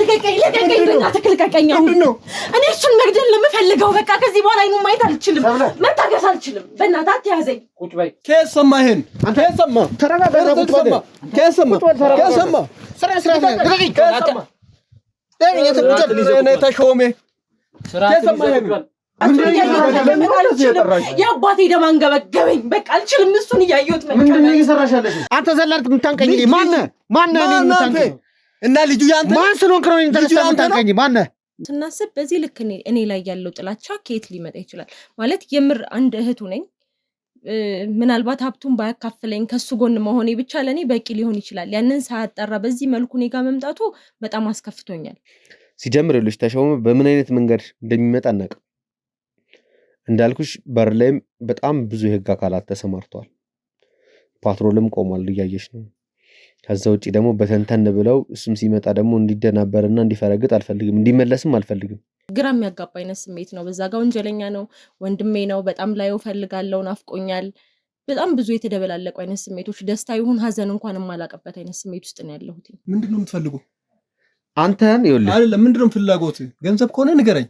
ልቀቀኝ በእናትህ ምንድነው እኔ እሱን መግደል ነው የምፈልገው በቃ ከዚህ በኋላ አይኑ ማየት አልችልም መታገስ አልችልም በእናትህ አትያዘኝ ቁጭ በይ ከሰማህን አንተ ከሰማ ተረጋጋ ቁጭ በል ከሰማ ስራ ልቀቀኝ እኔ ተሾሜ ከሰማህን ያባቴ ደማንገበገበኝ በቃ አልችልም እሱን ያያዩት ምንድነው እየሰራሻለሽ አንተ ዘላንት ምታንቀኝ ማን እኔ ምታንቀኝ እና ልጁ ያንተ ማን ስለሆንክ ነው ኢንተረስት ምታንቀኝ ማን ስናስብ በዚህ ልክ እኔ ላይ ያለው ጥላቻ ከየት ሊመጣ ይችላል ማለት የምር አንድ እህቱ ነኝ ምናልባት ሀብቱን ባያካፍለኝ ከሱ ጎን መሆኔ ብቻ ለኔ በቂ ሊሆን ይችላል ያንን ሳያጣራ በዚህ መልኩ እኔ ጋር መምጣቱ በጣም አስከፍቶኛል ሲጀምርልሽ ተሾመ በምን አይነት መንገድ እንደሚመጣ እናቀ እንዳልኩሽ በር ላይም በጣም ብዙ የህግ አካላት ተሰማርተዋል ፓትሮልም ቆሟል እያየሽ ነው ከዛ ውጪ ደግሞ በተንተን ብለው እሱም ሲመጣ ደግሞ እንዲደናበርና እንዲፈረግጥ አልፈልግም እንዲመለስም አልፈልግም ግራም ያጋባ አይነት ስሜት ነው በዛ ጋር ወንጀለኛ ነው ወንድሜ ነው በጣም ላይው ፈልጋለው ናፍቆኛል በጣም ብዙ የተደበላለቁ አይነት ስሜቶች ደስታ ይሁን ሀዘን እንኳን ማላቀበት አይነት ስሜት ውስጥ ነው ያለሁት ምንድነው የምትፈልጉ አንተን ይኸውልህ አይደለም ምንድነው ፍላጎት ገንዘብ ከሆነ ንገረኝ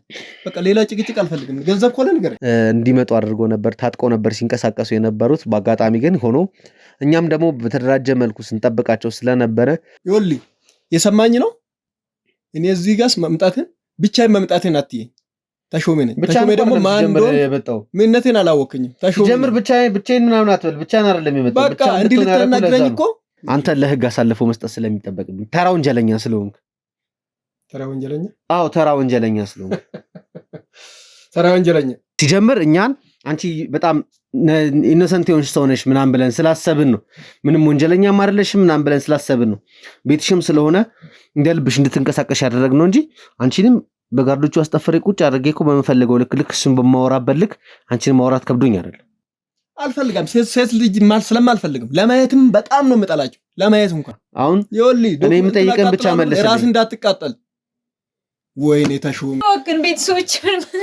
በቃ ሌላ ጭቅጭቅ አልፈልግም ገንዘብ ከሆነ ንገረኝ እንዲመጡ አድርጎ ነበር ታጥቀው ነበር ሲንቀሳቀሱ የነበሩት በአጋጣሚ ግን ሆኖ እኛም ደግሞ በተደራጀ መልኩ ስንጠብቃቸው ስለነበረ ይኸውልህ የሰማኝ ነው እኔ እዚህ ጋር መምጣቴን አትየኝ ተሾሜ ነኝ ተሾሜ ደግሞ ማን እንደሆነ ምንነቴን አላወቅኝም ተሾሜ ጀምር ብቻዬን ምናምን አትበል ብቻዬን አይደለም የመጣው በቃ እንዲልተናግረኝ እኮ አንተ ለህግ አሳልፎ መስጠት ስለሚጠበቅብኝ ተራ ወንጀለኛ ስለሆንክ ተራ ወንጀለኛ አዎ ተራ ወንጀለኛ ስለሆንክ ተራ ወንጀለኛ ሲጀምር እኛን አንቺ በጣም ኢኖሰንት የሆንሽ ሰው ነሽ ምናምን ብለን ስላሰብን ነው ምንም ወንጀለኛም አይደለሽም ምናምን ብለን ስላሰብን ነው ቤትሽም ስለሆነ እንደልብሽ እንድትንቀሳቀሽ ያደረግነው እንጂ አንቺንም በጋርዶቹ አስጠፈሬ ቁጭ አድርጌኮ በመፈለገው ልክ እሱን በማወራበት ልክ አንቺን ማውራት ከብዶኝ አይደል አልፈልግም ሴት ልጅ ስለማልፈልግም ለማየትም በጣም ነው የምጠላቸው ለማየት እንኳን አሁን ይኸውልህ እኔ የምጠይቀን ብቻ መልስ ራስ እንዳትቃጠል ወይኔ ተሾመ ወግን ቤተሰቦች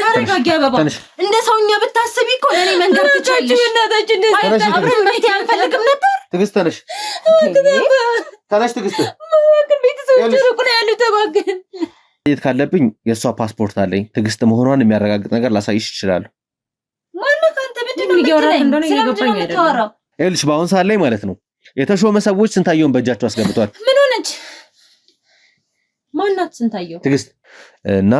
ታረጋጊ አበባ እንደ ሰውኛ ብታስቢ እኮ ለኔ መንገር ትችላለሽ እናታችን አብረን መሄድ አንፈልግም ነበር ትግስት ነሽ ትግስት ወግን ቤተሰቦች ሩቅ ነው ያሉት ተባገን የት ካለብኝ የሷ ፓስፖርት አለኝ ትግስት መሆኗን የሚያረጋግጥ ነገር ላሳይሽ ይችላል ማነው ካንተ ምንድነው የሚያወራው እንደሆነ ይገባኝ አይደለም እልሽ ባሁን ሰዓት ላይ ማለት ነው የተሾመ ሰዎች ስንታየውን በእጃቸው አስገብቷል ምን ሆነች ማናት ስንታየው ትግስት እና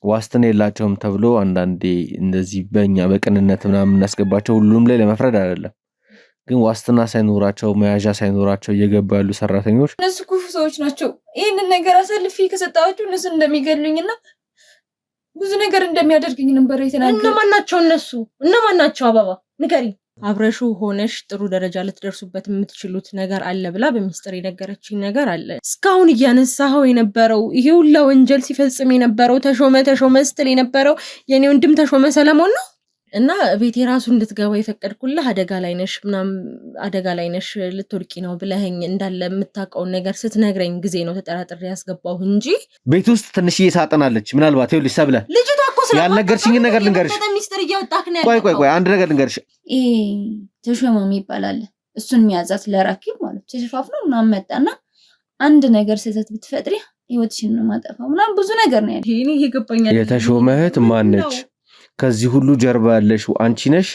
ዋስትና የላቸውም ተብሎ አንዳንዴ እንደዚህ በእኛ በቅንነት ምናምን እናስገባቸው ሁሉም ላይ ለመፍረድ አይደለም ግን ዋስትና ሳይኖራቸው መያዣ ሳይኖራቸው እየገቡ ያሉ ሰራተኞች እነሱ ክፉ ሰዎች ናቸው ይሄንን ነገር አሰልፊ ከሰጣችሁ እነሱ እንደሚገሉኝና ብዙ ነገር እንደሚያደርግኝ ነበር የተናገረው እነማን ናቸው አበባ ንገሪ አብረሹ ሆነሽ ጥሩ ደረጃ ልትደርሱበት የምትችሉት ነገር አለ ብላ በሚስጥር የነገረችኝ ነገር አለ እስካሁን እያነሳው የነበረው ይሄ ሁላ ወንጀል ሲፈጽም የነበረው ተሾመ ስትል የነበረው የኔ ወንድም ተሾመ ሰለሞን ነው እና ቤቴ ራሱ እንድትገባ የፈቀድኩልህ አደጋ ላይ ነሽ ልትወርቂ ነው ብለኸኝ እንዳለ የምታውቀው ነገር ስትነግረኝ ጊዜ ነው ተጠራጥሬ ያስገባው እንጂ ቤት ውስጥ ትንሽዬ ሳጥናለች ምናልባት ይኸውልሽ ሰብለ ልጅቷ እኮ ያልነገርሽኝ ነገር ልንገርሽ ሚስጥር እያወጣክ ነው ያለው ቆይ አንድ ነገር ልንገርሽ ተሾመ ይባላል እሱን የሚያዛት ለራኪብ ማለት ተሸፋፍነው እና መጣና አንድ ነገር ስህተት ብትፈጥሪ ህይወትሽን ነው ማጠፋው ምናምን ብዙ ነገር ነው ያለው ይሄ ይገባኛል የተሾመ እህት ማን ነች ከዚህ ሁሉ ጀርባ ያለሽው አንቺ ነሽ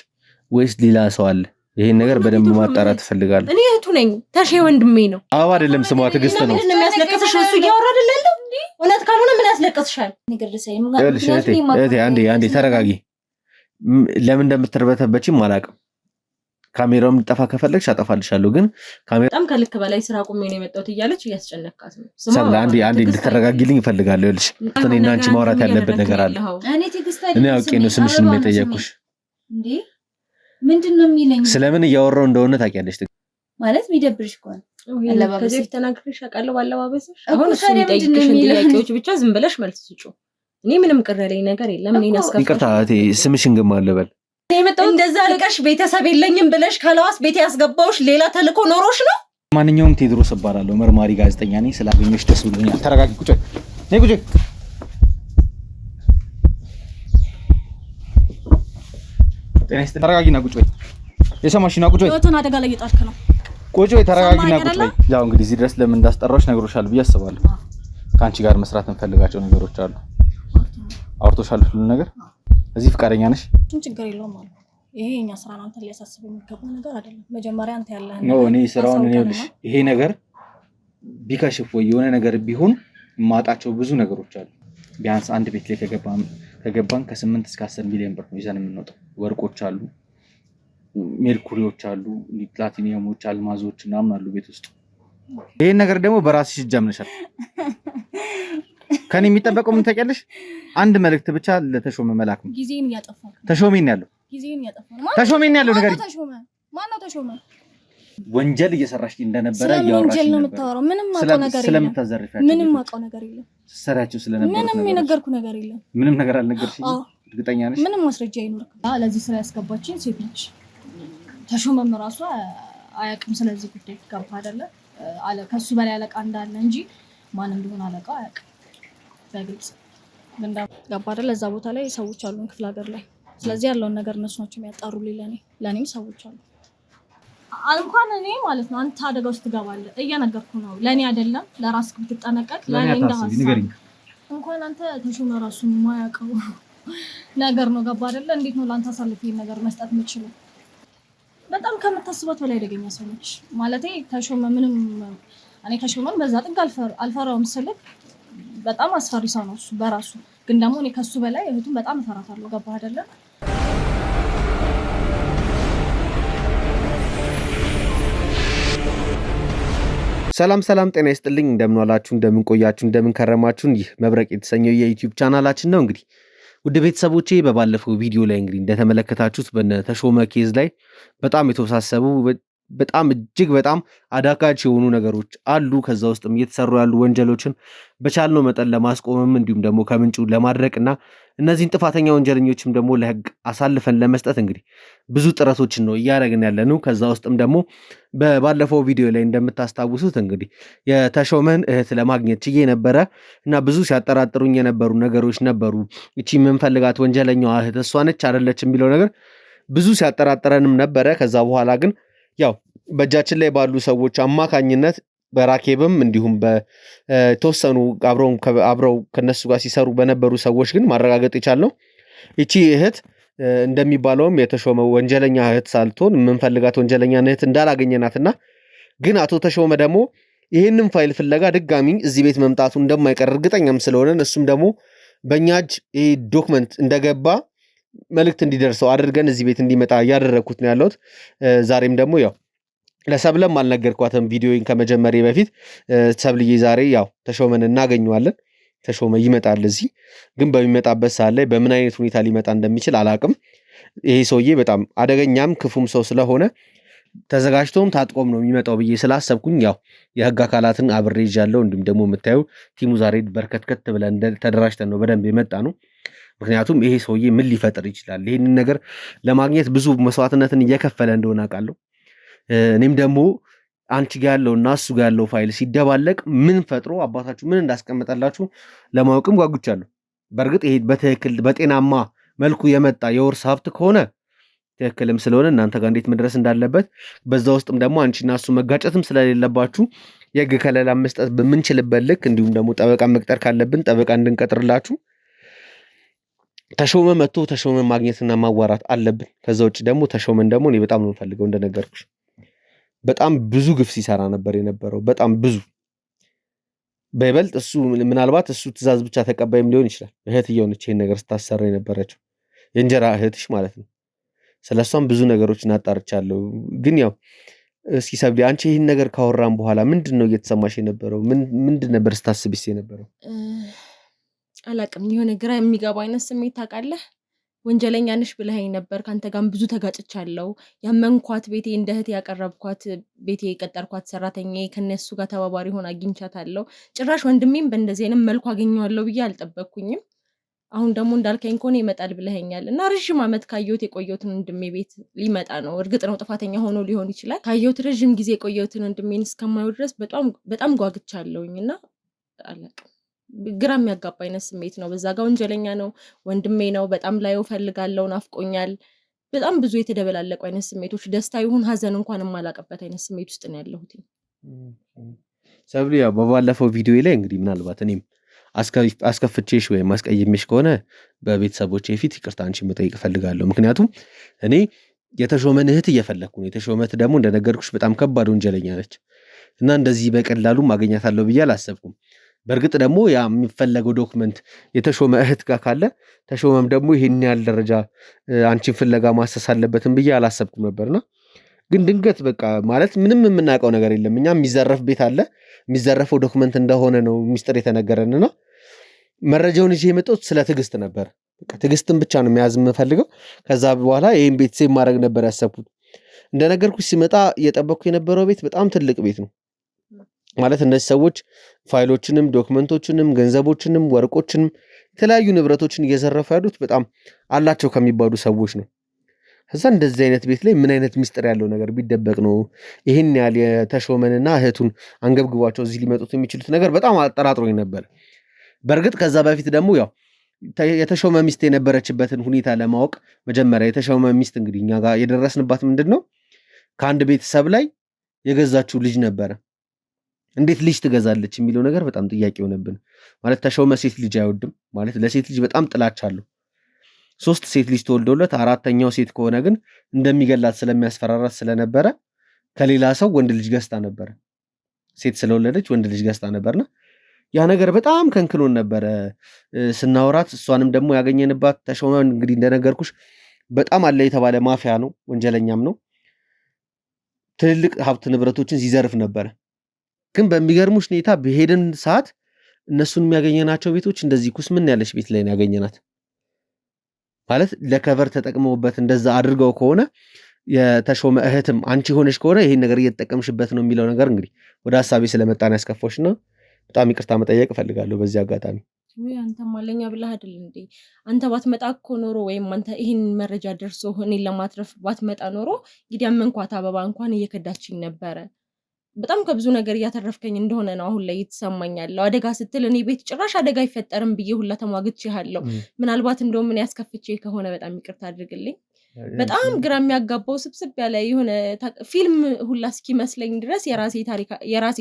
ወይስ ሌላ ሰው አለ ይሄን ነገር በደንብ ማጣራት ፈልጋለሁ እኔ እህቱ ነኝ ተሼ ወንድሜ ነው አባ አይደለም ስሟ ትግስት ነው ምን የሚያስለቅስሽ እሱ እያወራ አይደለም እውነት ካልሆነ ምን ያስለቅስሻል ነገር ለሳይ አንዴ ተረጋጊ ለምን እንደምትርበተበችም አላውቅም ካሜራውን ልጠፋ ከፈለግሽ አጠፋልሻለሁ ግን ካሜራ በጣም ከልክ በላይ ስራ ቆሜ ነው የመጣሁት እያለች እያስጨነቃት ነው ሰላ አንዴ እንድትረጋጊልኝ እፈልጋለሁ ልጅ እኔና አንቺ ማውራት ያለበት ነገር አለ እኔ አውቄ ነው ስምሽን የጠየቅኩሽ እንዴ ምንድነው የሚለኝ ስለምን እያወራው እንደሆነ ታውቂያለሽ ማለት የሚደብርሽ ከሆነ አለባበስሽ ከዚህ ተናግረሽ አቃለው ባለባበስሽ አሁን እሱ የሚጠይቅሽ ጥያቄዎች ብቻ ዝም ብለሽ መልስ ስጪው እኔ ምንም ቅር ያለኝ ነገር የለም እኔ ናስከፋ ይቅርታ ስምሽን ግን ማለበል የመጣው እንደዛ ልቀሽ ቤተሰብ የለኝም ብለሽ ካላዋስ ቤት ያስገባውሽ ሌላ ተልኮ ኖሮሽ ነው ማንኛውም ቴድሮስ እባላለሁ መርማሪ ጋዜጠኛ ነኝ ስላገኘሽ ደስ ብሎኛል ተረጋጊ ቁጭ ነይ ቁጭ ጤናስ ተረጋጊና ቁጭ በይ የሰማሽና ቁጭ በይ ወተና አደጋ ላይ እየጣልክ ነው ቁጭ በይ ተረጋጊና ቁጭ በይ ያው እንግዲህ እዚህ ድረስ ለምን እንዳስጠራሽ ነግሮሻል ብዬ አስባለሁ ካንቺ ጋር መስራት እንፈልጋቸው ነገሮች አሉ። አውርቶሻል ሁሉ ነገር? እዚህ ፍቃደኛ ነሽ? ችግር የለውም ማለት ይሄ የኛ ስራ ነው። አንተ ሊያሳስብ የሚገባ ነገር አይደለም። መጀመሪያ አንተ ያለህ ነው እኔ ስራውን እኔ ልሽ ይሄ ነገር ቢከሽፍ ወይ የሆነ ነገር ቢሆን ማጣቸው ብዙ ነገሮች አሉ። ቢያንስ አንድ ቤት ላይ ከገባን ከ8 እስከ 10 ሚሊዮን ብር ነው ይዘን የምንወጣው። ወርቆች አሉ፣ ሜርኩሪዎች አሉ፣ ፕላቲኒየሞች፣ አልማዞች ምናምን አሉ ቤት ውስጥ። ይሄን ነገር ደግሞ በራስሽ ጃምነሻል። ከኔ የሚጠበቀው ምን ታውቂያለሽ? አንድ መልእክት ብቻ ለተሾመ መላክ ነው። ጊዜን ያጠፋው ተሾሜን ያለው ተሾሜን ያለው ነገር ማነው ተሾመ? ወንጀል እየሰራሽ እንደነበረ ያወራሽ ወንጀል ነው የምታወራው? ምንም አውቀው ነገር የለም። ስለምታዘርፊያቸው ምንም አውቀው ነገር የለም። ሰራችሁ ስለነበረ ምንም የነገርኩ ነገር የለም። ምንም ነገር አልነገርሽኝ? እርግጠኛ ነሽ? ምንም ማስረጃ አይኖርም። ለዚህ ስራ ያስገባችኝ ሴት ነች። ተሾመም ራሱ አያውቅም ስለዚህ ጉዳይ። ገባ አይደለ? ከሱ በላይ አለቃ እንዳለ እንጂ ማን እንደሆነ አለቃው አያውቅም በግልጽ። ገባ አይደለ? እዛ ቦታ ላይ ሰዎች አሉን ክፍለ ሀገር ላይ። ስለዚህ ያለውን ነገር እነሱ ናቸው የሚያጣሩልኝ። ለእኔም ሰዎች አሉ። እንኳን እኔ ማለት ነው አንተ አደጋ ውስጥ ትገባለህ እየነገርኩ ነው። ለእኔ አይደለም ለራስህ ብትጠነቀቅ ለእኔ እንደሀሳብ እንኳን አንተ ተሾመ ራሱ የማያውቀው ነገር ነው። ገባ አይደለ? እንዴት ነው ለአንተ አሳልፌ ይሄን ነገር መስጠት የምችለው? በጣም ከምታስባት በላይ አደገኛ ሰው ነች። ማለቴ ተሾመ ምንም እኔ ተሾመን በዛ ጥግ አልፈራውም ስልክ በጣም አስፈሪ ሰው ነው እሱ በራሱ። ግን ደግሞ እኔ ከሱ በላይ እህቱን በጣም እፈራታለሁ። ገባ አይደለ? ሰላም ጤና ይስጥልኝ። እንደምን ዋላችሁ፣ እንደምን ቆያችሁ፣ እንደምን ከረማችሁ። ይህ መብረቅ የተሰኘው የዩቲዩብ ቻናላችን ነው። እንግዲህ ውድ ቤተሰቦቼ በባለፈው ቪዲዮ ላይ እንግዲህ እንደተመለከታችሁት በተሾመ ኬዝ ላይ በጣም የተወሳሰቡ በጣም እጅግ በጣም አዳጋች የሆኑ ነገሮች አሉ። ከዛ ውስጥም እየተሰሩ ያሉ ወንጀሎችን በቻልነው መጠን ለማስቆምም እንዲሁም ደግሞ ከምንጩ ለማድረቅና እነዚህን ጥፋተኛ ወንጀለኞችም ደግሞ ለህግ አሳልፈን ለመስጠት እንግዲህ ብዙ ጥረቶችን ነው እያደረግን ያለነው። ከዛ ውስጥም ደግሞ በባለፈው ቪዲዮ ላይ እንደምታስታውሱት እንግዲህ የተሾመን እህት ለማግኘት ችዬ ነበረ እና ብዙ ሲያጠራጥሩኝ የነበሩ ነገሮች ነበሩ። እቺ የምንፈልጋት ወንጀለኛዋ እህት እሷ ነች አይደለች የሚለው ነገር ብዙ ሲያጠራጥረንም ነበረ። ከዛ በኋላ ግን ያው በእጃችን ላይ ባሉ ሰዎች አማካኝነት በራኬብም እንዲሁም በተወሰኑ አብረው ከነሱ ጋር ሲሰሩ በነበሩ ሰዎች ግን ማረጋገጥ የቻልነው እቺ እህት እንደሚባለውም የተሾመ ወንጀለኛ እህት ሳልትሆን የምንፈልጋት ወንጀለኛ እህት እንዳላገኘናትና ግን አቶ ተሾመ ደግሞ ይህንን ፋይል ፍለጋ ድጋሚ እዚህ ቤት መምጣቱ እንደማይቀር እርግጠኛም ስለሆነን እሱም ደግሞ በእኛ እጅ ይህ ዶክመንት እንደገባ መልእክት እንዲደርሰው አድርገን እዚህ ቤት እንዲመጣ እያደረግኩት ነው ያለሁት። ዛሬም ደግሞ ያው ለሰብለም አልነገርኳትም ቪዲዮን ከመጀመሪያ በፊት። ሰብልዬ ዛሬ ያው ተሾመን እናገኘዋለን። ተሾመ ይመጣል እዚህ። ግን በሚመጣበት ሰዓት ላይ በምን አይነት ሁኔታ ሊመጣ እንደሚችል አላቅም። ይሄ ሰውዬ በጣም አደገኛም ክፉም ሰው ስለሆነ ተዘጋጅቶም ታጥቆም ነው የሚመጣው ብዬ ስላሰብኩኝ ያው የህግ አካላትን አብሬ ይዣለሁ። እንዲሁም ደግሞ የምታዩ ቲሙ ዛሬ በርከትከት ብለን ተደራጅተን ነው በደንብ የመጣ ነው። ምክንያቱም ይሄ ሰውዬ ምን ሊፈጥር ይችላል? ይሄንን ነገር ለማግኘት ብዙ መስዋዕትነትን እየከፈለ እንደሆነ አውቃለሁ። እኔም ደግሞ አንቺ ጋር ያለውና እሱ ጋር ያለው ፋይል ሲደባለቅ ምን ፈጥሮ አባታችሁ ምን እንዳስቀመጠላችሁ ለማወቅም ጓጉቻለሁ። በእርግጥ ይሄ በትክክል በጤናማ መልኩ የመጣ የውርስ ሀብት ከሆነ ትክክልም ስለሆነ እናንተ ጋር እንዴት መድረስ እንዳለበት በዛ ውስጥም ደግሞ አንቺና እሱ መጋጨትም ስለሌለባችሁ የህግ ከለላ መስጠት በምንችልበት ልክ እንዲሁም ደግሞ ጠበቃ መቅጠር ካለብን ጠበቃ እንድንቀጥርላችሁ ተሾመ መጥቶ ተሾመን ማግኘትና ማዋራት አለብን። ከዛ ውጭ ደግሞ ተሾመን ደግሞ እኔ በጣም ነው የምፈልገው። እንደነገርኩሽ በጣም ብዙ ግፍ ሲሰራ ነበር የነበረው። በጣም ብዙ በይበልጥ እሱ ምናልባት እሱ ትእዛዝ ብቻ ተቀባይም ሊሆን ይችላል። እህትየው ነች ይሄን ነገር ስታሰራ የነበረችው የእንጀራ እህትሽ ማለት ነው። ስለሷም ብዙ ነገሮችን አጣርቻለሁ። ግን ያው እስኪ ሰብሊ አንቺ ይሄን ነገር ካወራን በኋላ ምንድነው እየተሰማሽ የነበረው? ምንድን ነበር ስታስብስ የነበረው? አላቅም የሆነ ግራ የሚገባ አይነት ስሜት ታውቃለህ። ወንጀለኛ ነሽ ብለኸኝ ነበር። ካንተ ጋርም ብዙ ተጋጭቻለሁ። ያመንኳት ቤቴ እንደ እህት ያቀረብኳት ቤቴ የቀጠርኳት ሰራተኛዬ ከነሱ ጋር ተባባሪ ሆና አግኝቻታለሁ። ጭራሽ ወንድሜም በእንደዚህ አይነት መልኩ አገኘዋለሁ ብዬ አልጠበቅኩኝም። አሁን ደግሞ እንዳልከኝ ከሆነ ይመጣል ብለኸኛል እና ረዥም ዓመት ካየሁት የቆየሁትን ወንድሜ ቤት ሊመጣ ነው። እርግጥ ነው ጥፋተኛ ሆኖ ሊሆን ይችላል። ካየሁት ረዥም ጊዜ የቆየሁትን ወንድሜን እስከማየው ድረስ በጣም ጓግቻለሁኝ እና አላቅም ግራ የሚያጋባ አይነት ስሜት ነው። በዛ ጋር ወንጀለኛ ነው፣ ወንድሜ ነው፣ በጣም ላየው ፈልጋለሁ፣ ናፍቆኛል። በጣም ብዙ የተደበላለቁ አይነት ስሜቶች፣ ደስታ ይሁን ሀዘን እንኳን የማላቀበት አይነት ስሜት ውስጥ ነው ያለሁት። ሰብሊ ያው በባለፈው ቪዲዮ ላይ እንግዲህ ምናልባት እኔም አስከፍቼሽ ወይም አስቀይሜሽ ከሆነ በቤተሰቦቼ ፊት ይቅርታ አንቺን መጠየቅ እፈልጋለሁ። ምክንያቱም እኔ የተሾመን እህት እየፈለግኩ ነው። የተሾመት ደግሞ እንደነገርኩሽ በጣም ከባድ ወንጀለኛ ነች እና እንደዚህ በቀላሉ ማገኛታለሁ ብዬ አላሰብኩም። በእርግጥ ደግሞ ያ የሚፈለገው ዶክመንት የተሾመ እህት ጋር ካለ ተሾመም ደግሞ ይሄን ያህል ደረጃ አንቺን ፍለጋ ማሰስ አለበትም ብዬ አላሰብኩም ነበርና ግን ድንገት በቃ ማለት ምንም የምናውቀው ነገር የለም። እኛ የሚዘረፍ ቤት አለ፣ የሚዘረፈው ዶክመንት እንደሆነ ነው ሚስጥር የተነገረንና መረጃውን ይዤ የመጣሁት ስለ ትዕግስት ነበር። በቃ ትዕግስትን ብቻ ነው መያዝ የምፈልገው። ከዛ በኋላ ይሄን ቤት ሴቭ ማድረግ ነበር ያሰብኩት። እንደነገርኩሽ ሲመጣ እየጠበቅኩ የነበረው ቤት በጣም ትልቅ ቤት ነው። ማለት እነዚህ ሰዎች ፋይሎችንም ዶክመንቶችንም ገንዘቦችንም ወርቆችንም የተለያዩ ንብረቶችን እየዘረፉ ያሉት በጣም አላቸው ከሚባሉ ሰዎች ነው። ከዛ እንደዚህ አይነት ቤት ላይ ምን አይነት ሚስጥር ያለው ነገር ቢደበቅ ነው ይህን ያህል የተሾመንና እህቱን አንገብግቧቸው እዚህ ሊመጡት የሚችሉት ነገር በጣም አጠራጥሮኝ ነበር። በእርግጥ ከዛ በፊት ደግሞ ያው የተሾመ ሚስት የነበረችበትን ሁኔታ ለማወቅ መጀመሪያ የተሾመ ሚስት እንግዲህ እኛ ጋር የደረስንባት ምንድን ነው ከአንድ ቤተሰብ ላይ የገዛችው ልጅ ነበረ። እንዴት ልጅ ትገዛለች የሚለው ነገር በጣም ጥያቄ ሆነብን። ማለት ተሾመ ሴት ልጅ አይወድም ማለት ለሴት ልጅ በጣም ጥላቻ አለው። 3 ሴት ልጅ ተወልዶለት 4ኛው ሴት ከሆነ ግን እንደሚገላት ስለሚያስፈራራት ስለነበረ ከሌላ ሰው ወንድ ልጅ ገዝታ ነበረ። ሴት ስለወለደች ወንድ ልጅ ገዝታ ነበርና ያ ነገር በጣም ከንክሎን ነበረ ስናወራት። እሷንም ደግሞ ያገኘንባት ተሾመ እንግዲህ እንደነገርኩሽ በጣም አለ የተባለ ማፊያ ነው፣ ወንጀለኛም ነው። ትልልቅ ሀብት ንብረቶችን ሲዘርፍ ነበረ። ግን በሚገርሙሽ ሁኔታ በሄድን ሰዓት እነሱን የሚያገኘናቸው ቤቶች እንደዚህ ኩስምን ያለች ቤት ላይ ያገኘናት። ማለት ለከቨር ተጠቅመውበት እንደዛ አድርገው ከሆነ የተሾመ እህትም አንቺ ሆነሽ ከሆነ ይሄን ነገር እየተጠቀምሽበት ነው የሚለው ነገር እንግዲህ ወደ ሐሳቤ ስለመጣን ያስከፋሽና በጣም ይቅርታ መጠየቅ እፈልጋለሁ በዚህ አጋጣሚ። ወይ አንተ ማለኛ ብለህ አይደል እንዴ? አንተ ባትመጣ እኮ ኖሮ ወይም አንተ ይሄን መረጃ ደርሶ እኔን ለማትረፍ ባትመጣ ኖሮ እንግዲህ አመንኳት አበባ እንኳን እየከዳችኝ ነበረ። በጣም ከብዙ ነገር እያተረፍከኝ እንደሆነ ነው አሁን ላይ የተሰማኛለሁ። አደጋ ስትል እኔ ቤት ጭራሽ አደጋ አይፈጠርም ብዬ ሁላ ተሟግቼሃለሁ። ምናልባት እንደው ምን ያስከፍቼ ከሆነ በጣም ይቅርታ አድርግልኝ። በጣም ግራ የሚያጋባው ስብስብ ያለ የሆነ ፊልም ሁላ እስኪመስለኝ ድረስ የራሴ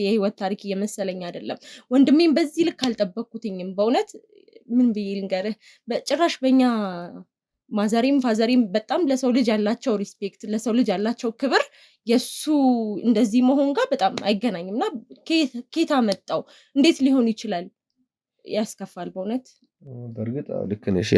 የህይወት ታሪክ እየመሰለኝ አይደለም። ወንድሜም በዚህ ልክ አልጠበቅኩትኝም። በእውነት ምን ብዬ ልንገርህ፣ በጭራሽ በእኛ ማዘሪም ፋዘሪም በጣም ለሰው ልጅ ያላቸው ሪስፔክት፣ ለሰው ልጅ ያላቸው ክብር የሱ እንደዚህ መሆን ጋር በጣም አይገናኝም። እና ኬታ መጣው እንዴት ሊሆን ይችላል? ያስከፋል በእውነት። በእርግጥ ልክ ነሽ።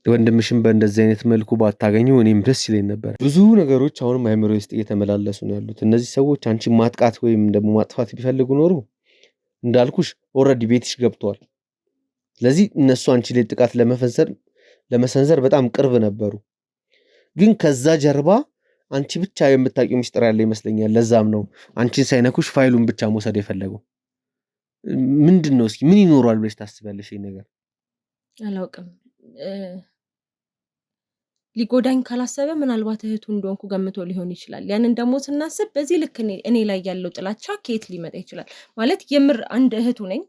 ወንድምሽም በእንደዚህ አይነት መልኩ ባታገኙ እኔም ደስ ይለኝ ነበር። ብዙ ነገሮች አሁንም አይምሮ ውስጥ እየተመላለሱ ነው ያሉት። እነዚህ ሰዎች አንቺን ማጥቃት ወይም ደግሞ ማጥፋት ቢፈልጉ ኖሮ እንዳልኩሽ ኦልሬዲ ቤትሽ ገብተዋል። ስለዚህ እነሱ አንቺ ላይ ጥቃት ለመሰንዘር በጣም ቅርብ ነበሩ። ግን ከዛ ጀርባ አንቺ ብቻ የምታውቂው ሚስጥር ያለ ይመስለኛል። ለዛም ነው አንቺን ሳይነኩሽ ፋይሉን ብቻ መውሰድ የፈለገው። ምንድን ነው እስኪ ምን ይኖራል ብለሽ ታስባለሽ? ይሄ ነገር አላውቅም። ሊጎዳኝ ካላሰበ ምናልባት እህቱ እንደሆንኩ ገምቶ ሊሆን ይችላል። ያንን ደግሞ ስናስብ በዚህ ልክ እኔ ላይ ያለው ጥላቻ ከየት ሊመጣ ይችላል? ማለት የምር አንድ እህቱ ነኝ።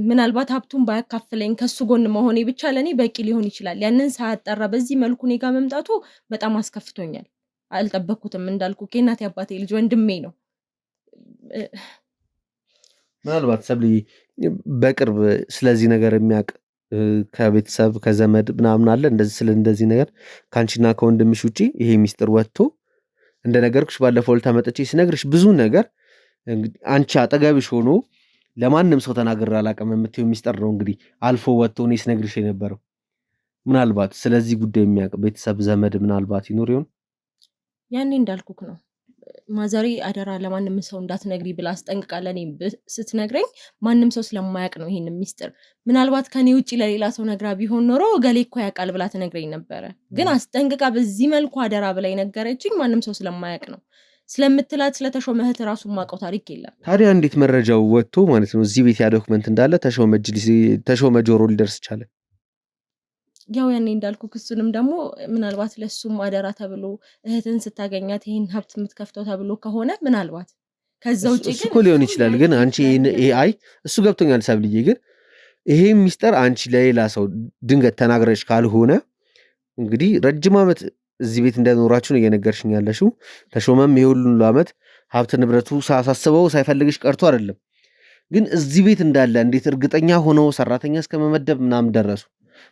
ምናልባት ሀብቱን ባያካፍለኝ ከሱ ጎን መሆኔ ብቻ ለእኔ በቂ ሊሆን ይችላል። ያንን ሳያጠራ በዚህ መልኩ እኔ ጋር መምጣቱ በጣም አስከፍቶኛል። አልጠበቅኩትም። እንዳልኩ ከእናቴ አባቴ ልጅ ወንድሜ ነው። ምናልባት ሰብሊ በቅርብ ስለዚህ ነገር የሚያውቅ ከቤተሰብ ከዘመድ ምናምን አለ እንደዚህ ነገር ከአንቺና ከወንድምሽ ውጪ ይሄ ሚስጥር ወጥቶ እንደነገርኩሽ ባለፈው ዕለት መጥቼ ሲነግርሽ ብዙ ነገር አንቺ አጠገብሽ ሆኖ ለማንም ሰው ተናግሬ አላውቅም የምትይው ሚስጥር ነው እንግዲህ አልፎ ወጥቶ እኔ ስነግርሽ የነበረው። ምናልባት ስለዚህ ጉዳይ የሚያውቅ ቤተሰብ ዘመድ ምናልባት ይኖር ይሆን? ያኔ እንዳልኩክ ነው ማዘሪ አደራ ለማንም ሰው እንዳትነግሪ ብላ አስጠንቅቃ ለኔ ስትነግረኝ ማንም ሰው ስለማያውቅ ነው ይሄን ሚስጥር። ምናልባት ከኔ ውጪ ለሌላ ሰው ነግራ ቢሆን ኖሮ ገሌ እኮ ያውቃል ብላ ትነግረኝ ነበረ። ግን አስጠንቅቃ በዚህ መልኩ አደራ ብላ ነገረችኝ ማንም ሰው ስለማያውቅ ነው። ስለምትላት ስለተሾመ እህት ራሱ ማውቀው ታሪክ የለም። ታዲያ እንዴት መረጃው ወጥቶ ማለት ነው እዚህ ቤት ያ ዶክመንት እንዳለ ተሾመ ጆሮ ሊደርስ ቻለ? ያው ያኔ እንዳልኩ ክሱንም ደግሞ ምናልባት ለሱም አደራ ተብሎ እህትን ስታገኛት ይሄን ሀብት የምትከፍተው ተብሎ ከሆነ ምናልባት ከዛ ውጪ ግን እኮ ሊሆን ይችላል። ግን አንቺ አይ እሱ ገብቶኛል ሰብልዬ። ግን ይሄ ሚስጥር አንቺ ለሌላ ሰው ድንገት ተናግረሽ ካልሆነ እንግዲህ ረጅም ዓመት እዚህ ቤት እንደኖራችሁ ነው እየነገርሽኝ ያለሽው። ተሾመም ይሄ ሁሉ ዓመት ሀብት ንብረቱ ሳሳስበው ሳይፈልግሽ ቀርቶ አይደለም። ግን እዚህ ቤት እንዳለ እንዴት እርግጠኛ ሆነው ሰራተኛ እስከመመደብ ምናምን ደረሱ?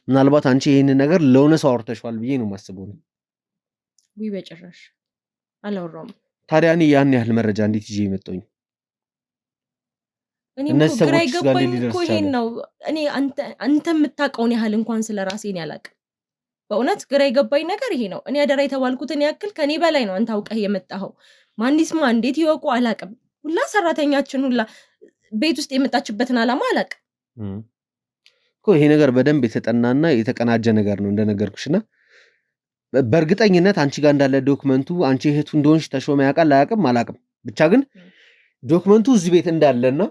ምናልባት አንቺ ይሄንን ነገር ለሆነ ሰው አውርተሽዋል ብዬ ነው የማስበው ነው። ወይ በጭራሽ አላወራውም። ታዲያ እኔ ያን ያህል መረጃ እንዴት ይዤ የመጣሁኝ? እነዚህ ሰዎች ጋር ሊደርስ ይችላል ነው። እኔ አንተ የምታውቀውን ያህል እንኳን ስለራሴ እኔ አላውቅም። በእውነት ግራ የገባኝ ነገር ይሄ ነው። እኔ አደራ የተባልኩትን ያክል ከኔ በላይ ነው አንተ አውቀህ የመጣኸው። ማንዲስማ እንዴት ይወቁ አላውቅም። ሁላ ሰራተኛችን ሁላ ቤት ውስጥ የመጣችበትን ዓላማ አላውቅም እኮ። ይሄ ነገር በደንብ የተጠናና የተቀናጀ ነገር ነው እንደነገርኩሽና በእርግጠኝነት አንቺ ጋር እንዳለ ዶክመንቱ አንቺ እህቱ እንደሆንሽ ተሾመ ያውቃል አያውቅም አላውቅም። ብቻ ግን ዶክመንቱ እዚህ ቤት እንዳለና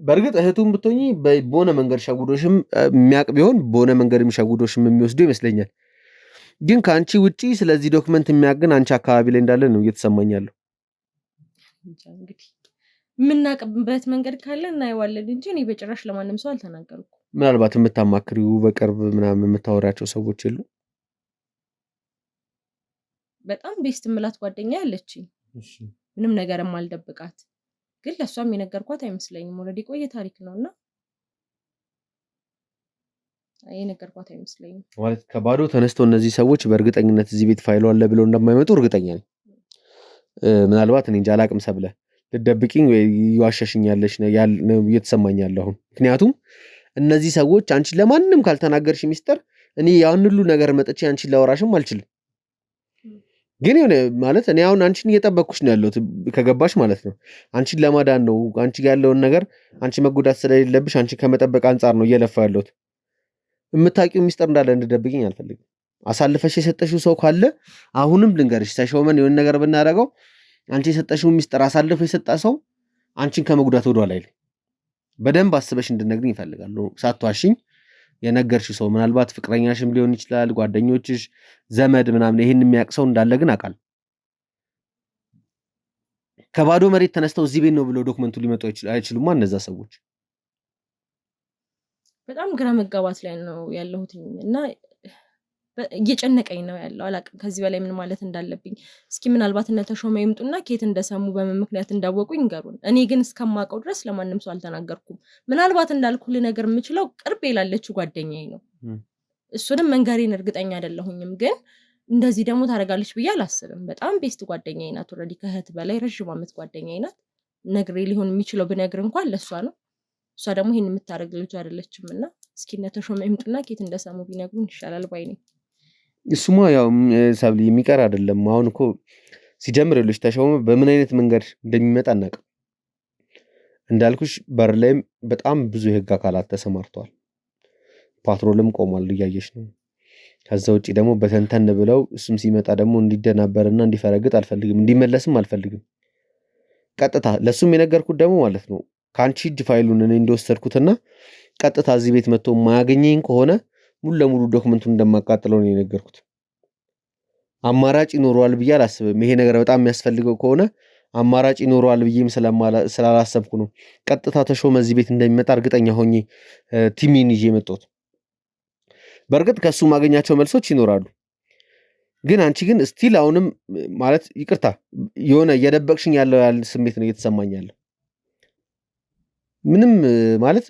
በእርግጥ እህቱም ብትሆኚ በሆነ መንገድ ሸጉዶሽም የሚያውቅ ቢሆን በሆነ መንገድም ሸጉዶሽም የሚወስዱ ይመስለኛል። ግን ከአንቺ ውጪ ስለዚህ ዶክመንት የሚያግን አንቺ አካባቢ ላይ እንዳለ ነው እየተሰማኝ ያለው። እንግዲህ የምናውቅበት መንገድ ካለ እናየዋለን እንጂ እኔ በጭራሽ ለማንም ሰው አልተናገርኩም። ምናልባት የምታማክሪው በቅርብ ምናምን የምታወራቸው ሰዎች የሉ? በጣም ቤስት ምላት ጓደኛ ያለችኝ ምንም ነገርም አልደብቃት፣ ግን ለሷም የነገርኳት አይመስለኝም። ኦልሬዲ ቆየ ታሪክ ነውና የነገርኳት አይመስለኝም። ማለት ከባዶ ተነስተው እነዚህ ሰዎች በእርግጠኝነት እዚህ ቤት ፋይሉ አለ ብለው እንደማይመጡ እርግጠኛ ነኝ። ምናልባት እኔ እንጃ አላቅም። ሰብለ ልትደብቂኝ ወይ ይዋሸሽኛለሽ ነው እየተሰማኝ ያለው። ምክንያቱም እነዚህ ሰዎች አንቺ ለማንም ካልተናገርሽ ሚስጥር እኔ ያን ሁሉ ነገር መጥቼ አንቺን ላወራሽም አልችልም። ግን የሆነ ማለት እኔ አሁን አንቺን እየጠበቅኩሽ ነው ያለሁት ከገባሽ ማለት ነው። አንቺን ለማዳን ነው። አንቺ ጋር ያለውን ነገር አንቺ መጎዳት ስለሌለብሽ አንቺ ከመጠበቅ አንጻር ነው እየለፋ ያለሁት። የምታውቂው ሚስጥር እንዳለ እንድደብቅኝ አልፈልግም። አሳልፈሽ የሰጠሽው ሰው ካለ አሁንም ልንገርሽ፣ ተሾመን የሆነ ነገር ብናደርገው አንቺ የሰጠሽው ሚስጥር አሳልፈ የሰጣ ሰው አንቺን ከመጉዳት ወደ ኋላ አይልም። በደንብ አስበሽ እንድነግሪኝ እፈልጋለሁ። ሳትዋሽኝ የነገርሽው ሰው ምናልባት ፍቅረኛሽም ሊሆን ይችላል፣ ጓደኞችሽ፣ ዘመድ ምናምን ይሄን የሚያውቅ ሰው እንዳለ ግን አውቃለሁ። ከባዶ መሬት ተነስተው እዚህ ቤት ነው ብለው ዶክመንቱ ሊመጡ አይችሉማ እነዛ ሰዎች። በጣም ግራ መጋባት ላይ ነው ያለሁት እና እየጨነቀኝ ነው ያለው። አላውቅም ከዚህ በላይ ምን ማለት እንዳለብኝ። እስኪ ምናልባት እነ ተሾመ ይምጡና ኬት እንደሰሙ በምን ምክንያት እንዳወቁኝ ይንገሩን። እኔ ግን እስከማውቀው ድረስ ለማንም ሰው አልተናገርኩም። ምናልባት እንዳልኩ ልነገር የምችለው ቅርብ ላለችው ጓደኛዬ ነው። እሱንም መንገሬን እርግጠኛ አይደለሁኝም። ግን እንደዚህ ደግሞ ታደርጋለች ብዬ አላስብም። በጣም ቤስት ጓደኛዬ ናት። ኦልሬዲ ከእህት በላይ ረዥም ዓመት ጓደኛዬ ናት። ነግሬ ሊሆን የሚችለው ብነግር እንኳን ለእሷ ነው። እሷ ደግሞ ይሄን የምታደርግ ልጅ አይደለችም እና እስኪ እነ ተሾመ ይምጡና ኬት እንደሰሙ ቢነግሩን ይሻላል ባይ ነኝ። እሱማ ያው ሰብሊ የሚቀር አይደለም። አሁን እኮ ሲጀምር ልጅ ተሾመ በምን አይነት መንገድ እንደሚመጣ እናውቅ። እንዳልኩሽ በር ላይም በጣም ብዙ የህግ አካላት ተሰማርተዋል። ፓትሮልም ቆሟል እያየሽ ነው። ከዛ ውጪ ደግሞ በተንተን ብለው እሱም ሲመጣ ደግሞ እንዲደናበርና እንዲፈረግጥ አልፈልግም፣ እንዲመለስም አልፈልግም። ቀጥታ ለሱም የነገርኩት ደግሞ ማለት ነው ከአንቺ እጅ ፋይሉን እኔ እንደወሰድኩትና ቀጥታ እዚህ ቤት መጥቶ ማያገኘኝ ከሆነ ሙሉ ለሙሉ ዶክመንቱን እንደማቃጥለው ነው የነገርኩት። አማራጭ ይኖረዋል ብዬ አላስብም። ይሄ ነገር በጣም የሚያስፈልገው ከሆነ አማራጭ ይኖረዋል ብዬም ስላላሰብኩ ነው ቀጥታ ተሾመ እዚህ ቤት እንደሚመጣ እርግጠኛ ሆኜ ቲሚን ይዤ መጣሁት። በእርግጥ ከሱ ማገኛቸው መልሶች ይኖራሉ። ግን አንቺ ግን ስቲል አሁንም ማለት ይቅርታ የሆነ እየደበቅሽኝ ያለው ስሜት ነው እየተሰማኝ ያለው። ምንም ማለት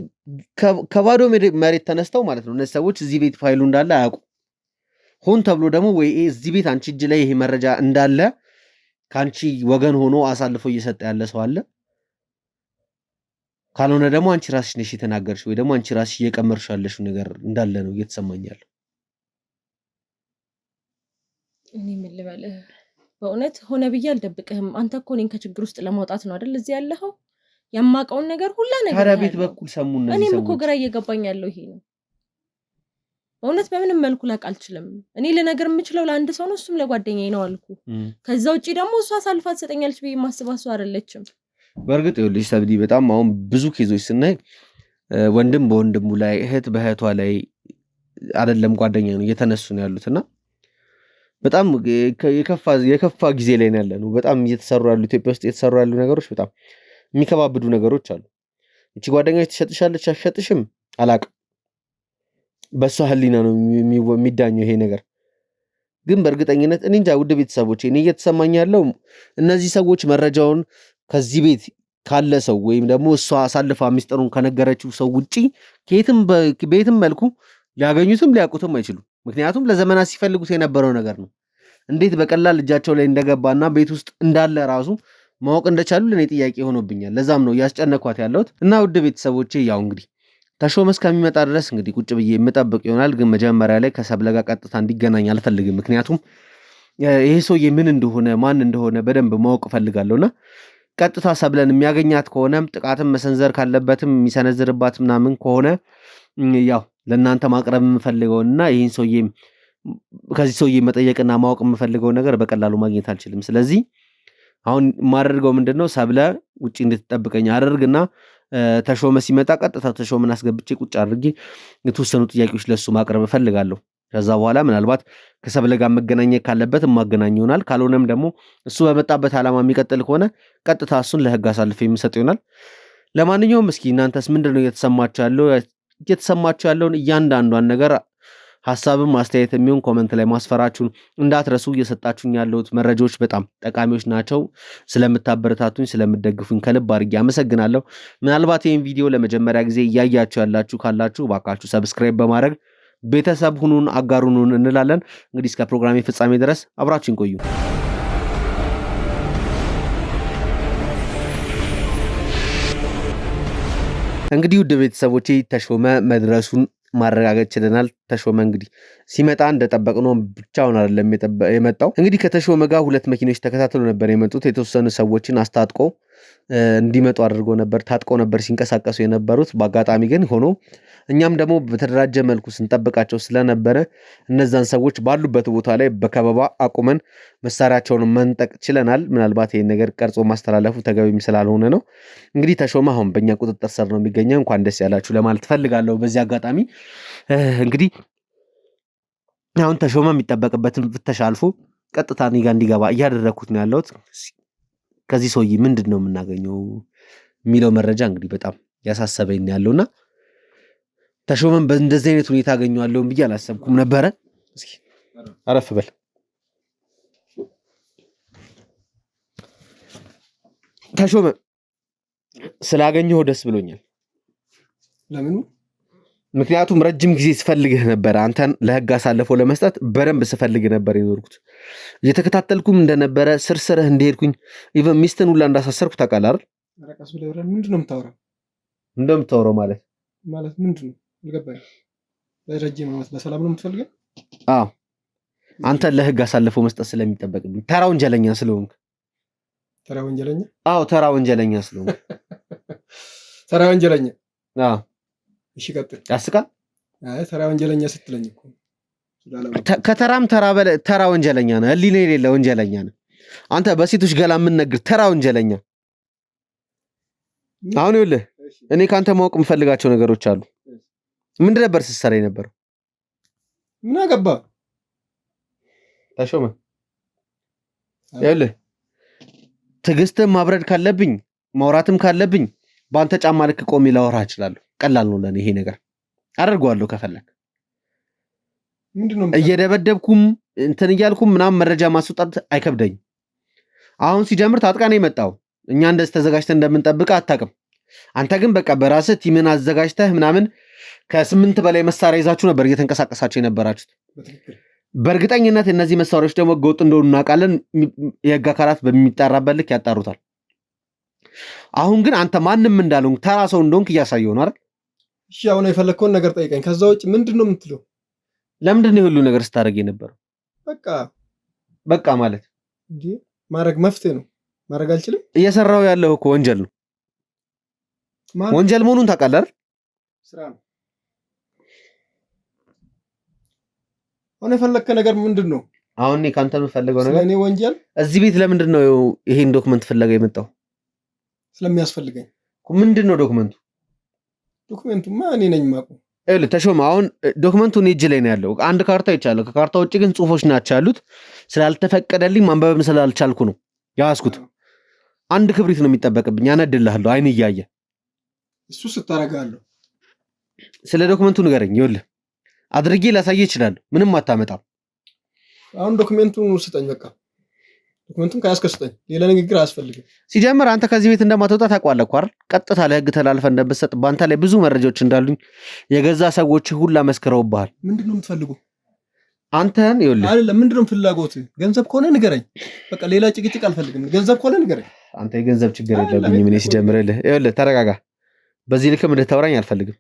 ከባዶ መሬት ተነስተው ማለት ነው እነዚህ ሰዎች እዚህ ቤት ፋይሉ እንዳለ አያውቁ። ሆን ተብሎ ደግሞ ወይ እዚህ ቤት አንቺ እጅ ላይ ይሄ መረጃ እንዳለ ከአንቺ ወገን ሆኖ አሳልፎ እየሰጠ ያለ ሰው አለ። ካልሆነ ደግሞ አንቺ ራስሽ ነሽ የተናገርሽ ወይ ደግሞ አንቺ ራስሽ እየቀመርሽ ያለሽው ነገር እንዳለ ነው እየተሰማኝ ያለው። እኔ ምን ልበልህ በእውነት ሆነ ብዬ አልደብቅህም። አንተ እኮ እኔን ከችግር ውስጥ ለማውጣት ነው አይደል እዚህ ያለኸው? የማውቀውን ነገር ሁላ ነገር ታዲያ ቤት በኩል ሰሙን ነው። እኔም እኮ ግራ እየገባኝ ያለው ይሄ ነው። በእውነት በምንም መልኩ ላቅ አልችልም። እኔ ልነገር የምችለው ለአንድ ሰው ነው፣ እሱም ለጓደኛዬ ነው አልኩ። ከዛ ውጪ ደግሞ እሷ አሳልፋ ትሰጠኛለች ብዬ ማስባት ሰው አይደለችም። በእርግጥ ይኸውልሽ ሰብዲ በጣም አሁን ብዙ ኬዞች ስናይ ወንድም በወንድሙ ላይ እህት በእህቷ ላይ አይደለም ጓደኛ ነው እየተነሱ ነው ያሉትና በጣም የከፋ ጊዜ ላይ ነው ያለነው። በጣም እየተሰሩ ያሉ ኢትዮጵያ ውስጥ እየተሰሩ ያሉ ነገሮች በጣም የሚከባብዱ ነገሮች አሉ። እቺ ጓደኛሽ ትሸጥሻለች አትሸጥሽም አላቅም። በሷ ህሊና ነው የሚዳኘው ይሄ ነገር። ግን በእርግጠኝነት እኔ እንጃ ውድ ቤተሰቦቼ እኔ እየተሰማኝ ያለው እነዚህ ሰዎች መረጃውን ከዚህ ቤት ካለ ሰው ወይም ደግሞ እሷ አሳልፋ ሚስጥሩን ከነገረችው ሰው ውጪ ቤትም መልኩ ሊያገኙትም ሊያውቁትም አይችሉም። ምክንያቱም ለዘመናት ሲፈልጉት የነበረው ነገር ነው። እንዴት በቀላል እጃቸው ላይ እንደገባና ቤት ውስጥ እንዳለ ራሱ ማወቅ እንደቻሉ ለኔ ጥያቄ ሆኖብኛል። ለዛም ነው ያስጨነኳት ያለሁት። እና ውድ ቤተሰቦቼ ያው እንግዲህ ተሾመ እስከሚመጣ ድረስ እንግዲህ ቁጭ ብዬ የምጠብቅ ይሆናል። ግን መጀመሪያ ላይ ከሰብለ ጋር ቀጥታ እንዲገናኝ አልፈልግም። ምክንያቱም ይሄ ሰውዬ ምን እንደሆነ ማን እንደሆነ በደንብ ማወቅ እፈልጋለሁና ቀጥታ ሰብለን የሚያገኛት ከሆነም ጥቃትም መሰንዘር ካለበትም የሚሰነዝርባት ምናምን ከሆነ ያው ለእናንተ ማቅረብ የምፈልገውንና ይህን ሰውዬ ከዚህ ሰውዬ መጠየቅና ማወቅ የምፈልገውን ነገር በቀላሉ ማግኘት አልችልም። ስለዚህ አሁን የማደርገው ምንድነው ሰብለ ውጪ እንድትጠብቀኝ አደርግና ተሾመ ሲመጣ ቀጥታ ተሾመን አስገብቼ ቁጭ አድርጌ የተወሰኑ ጥያቄዎች ለሱ ማቅረብ እፈልጋለሁ። ከዛ በኋላ ምናልባት ከሰብለ ጋር መገናኘት ካለበት ማገናኝ ይሆናል። ካልሆነም ደግሞ እሱ በመጣበት ዓላማ የሚቀጥል ከሆነ ቀጥታ እሱን ለህግ አሳልፌ የምሰጥ ይሆናል። ለማንኛውም እስኪ እናንተስ ምንድነው እየተሰማችሁ ያለውን እያንዳንዷን ነገር ሐሳብም አስተያየት የሚሆን ኮመንት ላይ ማስፈራችሁን እንዳትረሱ። እየሰጣችሁኝ ያለሁት መረጃዎች በጣም ጠቃሚዎች ናቸው። ስለምታበረታቱኝ ስለምትደግፉኝ ከልብ አድርጌ አመሰግናለሁ። ምናልባት ይህን ቪዲዮ ለመጀመሪያ ጊዜ እያያችሁ ያላችሁ ካላችሁ እባካችሁ ሰብስክራይብ በማድረግ ቤተሰብ ሁኑን፣ አጋሩን እንላለን። እንግዲህ እስከ ፕሮግራሜ ፍጻሜ ድረስ አብራችሁን ቆዩ። እንግዲህ ውድ ቤተሰቦቼ ተሾመ መድረሱን ማረጋገጥ ችለናል። ተሾመ እንግዲህ ሲመጣ እንደጠበቅነው ብቻውን አይደለም የመጣው። እንግዲህ ከተሾመ ጋር ሁለት መኪኖች ተከታትሎ ነበር የመጡት። የተወሰኑ ሰዎችን አስታጥቆ እንዲመጡ አድርጎ ነበር፣ ታጥቆ ነበር ሲንቀሳቀሱ የነበሩት። በአጋጣሚ ግን ሆኖ እኛም ደግሞ በተደራጀ መልኩ ስንጠብቃቸው ስለነበረ እነዛን ሰዎች ባሉበት ቦታ ላይ በከበባ አቁመን መሳሪያቸውን መንጠቅ ችለናል። ምናልባት ይህን ነገር ቀርጾ ማስተላለፉ ተገቢም ስላልሆነ ነው። እንግዲህ ተሾመ አሁን በእኛ ቁጥጥር ስር ነው የሚገኘው። እንኳን ደስ ያላችሁ ለማለት ፈልጋለሁ። በዚህ አጋጣሚ እንግዲህ አሁን ተሾመ የሚጠበቅበትን ፍተሻ አልፎ ቀጥታ እኔ ጋር እንዲገባ እያደረግኩት ነው ያለሁት። ከዚህ ሰውዬ ምንድን ነው የምናገኘው የሚለው መረጃ እንግዲህ በጣም ያሳሰበኝ ያለውና ተሾመን በእንደዚህ አይነት ሁኔታ አገኘዋለሁም ብዬ አላሰብኩም ነበረ። እስኪ አረፍ በል። ተሾመ ስላገኘሁ ደስ ብሎኛል። ለምኑ? ምክንያቱም ረጅም ጊዜ ስፈልግህ ነበር። አንተን ለህግ አሳልፈው ለመስጠት በደንብ ስፈልግህ ነበር የኖርኩት። እየተከታተልኩም እንደነበረ ስርስርህ እንደሄድኩኝ ኢቨን ሚስትን ሁላ እንዳሳሰርኩ ታውቃለህ አይደል? ረቀስ ብለህ ምንድን ነው የምታወራው? እንደምታወራው ማለት ምንድን ነው? አልገባኝም። ለረጅም ዓመት በሰላም ነው የምትፈልገው? አዎ፣ አንተን ለህግ አሳልፈው መስጠት ስለሚጠበቅብኝ ተራ ወንጀለኛ ስለሆንክ። ተራ ወንጀለኛ? አዎ፣ ተራ ወንጀለኛ ስለሆንክ። ተራ ወንጀለኛ? አዎ። እሺ ቀጥል። ያስቃል? አይ ተራ ወንጀለኛ ስትለኝ እኮ ከተራም ተራ ወንጀለኛ ነህ። ህሊና የሌለ ወንጀለኛ ነህ አንተ። በሴቶች ገላ የምንነግር ተራ ወንጀለኛ። አሁን ይኸውልህ እኔ ካንተ ማወቅ የምፈልጋቸው ነገሮች አሉ። ምንድን ነበር ስትሰራ የነበረው? ምን አገባ ተሾመ? ይኸውልህ ትዕግስትህን ማብረድ ካለብኝ ማውራትም ካለብኝ በአንተ ጫማ ልክ ቆሜ ላወራህ እችላለሁ። ቀላል ነው ለኔ ይሄ ነገር፣ አደርገዋለሁ ከፈለክ። ምንድነው እየደበደብኩም እንትን እያልኩም ምናምን መረጃ ማስወጣት አይከብደኝም። አሁን ሲጀምር ታጥቃ ነው የመጣው። እኛ እንደዚህ ተዘጋጅተን እንደምንጠብቅ አታውቅም። አንተ ግን በቃ በራስህ ቲምን አዘጋጅተህ ምናምን ከ8 በላይ መሳሪያ ይዛችሁ ነበር እየተንቀሳቀሳችሁ የነበራችሁት። በእርግጠኝነት እነዚህ መሳሪያዎች ደግሞ ህገወጥ እንደሆኑ እናውቃለን። የህግ አካላት በሚጣራበት ልክ ያጣሩታል። አሁን ግን አንተ ማንም እንዳልሆንክ ተራ ሰው እንደሆንክ እያሳየው ነው አይደል? እሺ አሁን የፈለግከውን ነገር ጠይቀኝ። ከዛ ውጭ ምንድነው የምትለው? ለምንድን ነው ሁሉ ነገር ስታደርግ የነበረው? በቃ ማለት እንዴ ማድረግ መፍትሄ ነው። ማድረግ አልችልም። እየሰራው ያለው እኮ ወንጀል ነው። ወንጀል መሆኑን ታውቃለህ አይደል? ስራ ነው። አሁን የፈለግከ ነገር ምንድን ነው? አሁን እኔ ካንተ የምፈልገው ነገር እኔ ወንጀል እዚህ ቤት ለምንድን ነው ይሄን ዶክመንት ፍለጋ የመጣው? ስለሚያስፈልገኝ። ምንድን ነው ዶክመንቱ? ዶክመንቱማ እኔ ነኝ የማውቀው። ይኸውልህ ተሾመ፣ አሁን ዶክመንቱ እኔ እጅ ላይ ነው ያለው። አንድ ካርታ ይቻላል። ከካርታ ውጭ ግን ጽሁፎች ናቸው ያሉት። ስላልተፈቀደልኝ ማንበብም ስላልቻልኩ ነው ያዝኩት። አንድ ክብሪት ነው የሚጠበቅብኝ። ያነድልሃለሁ አይን እያየ እሱ ስታረጋለሁ። ስለ ዶክመንቱ ንገረኝ። ይኸውልህ አድርጌ ላሳየህ እችላለሁ። ምንም አታመጣም። አሁን ዶክመንቱን ስጠኝ በቃ። ዶክመንቱን ካያስከስጠኝ ሌላ ንግግር አያስፈልግም። ሲጀምር አንተ ከዚህ ቤት እንደማትወጣ ታውቃለህ እኮ አይደል? ቀጥታ ለህግ ተላልፈህ እንደምትሰጥ በአንተ ላይ ብዙ መረጃዎች እንዳሉኝ የገዛ ሰዎች ሁላ መስክረውብሃል። ምንድነው የምትፈልገው? አንተን ይኸውልህ አይደለም ምንድነው ፍላጎት? ገንዘብ ከሆነ ንገረኝ። በቃ ሌላ ጭቅጭቅ አልፈልግም። ገንዘብ ከሆነ ንገረኝ። አንተ የገንዘብ ችግር የለብኝም እኔ ሲጀምርልህ። ይኸውልህ ተረጋጋ። በዚህ ልክም እንድታወራኝ አልፈልግም።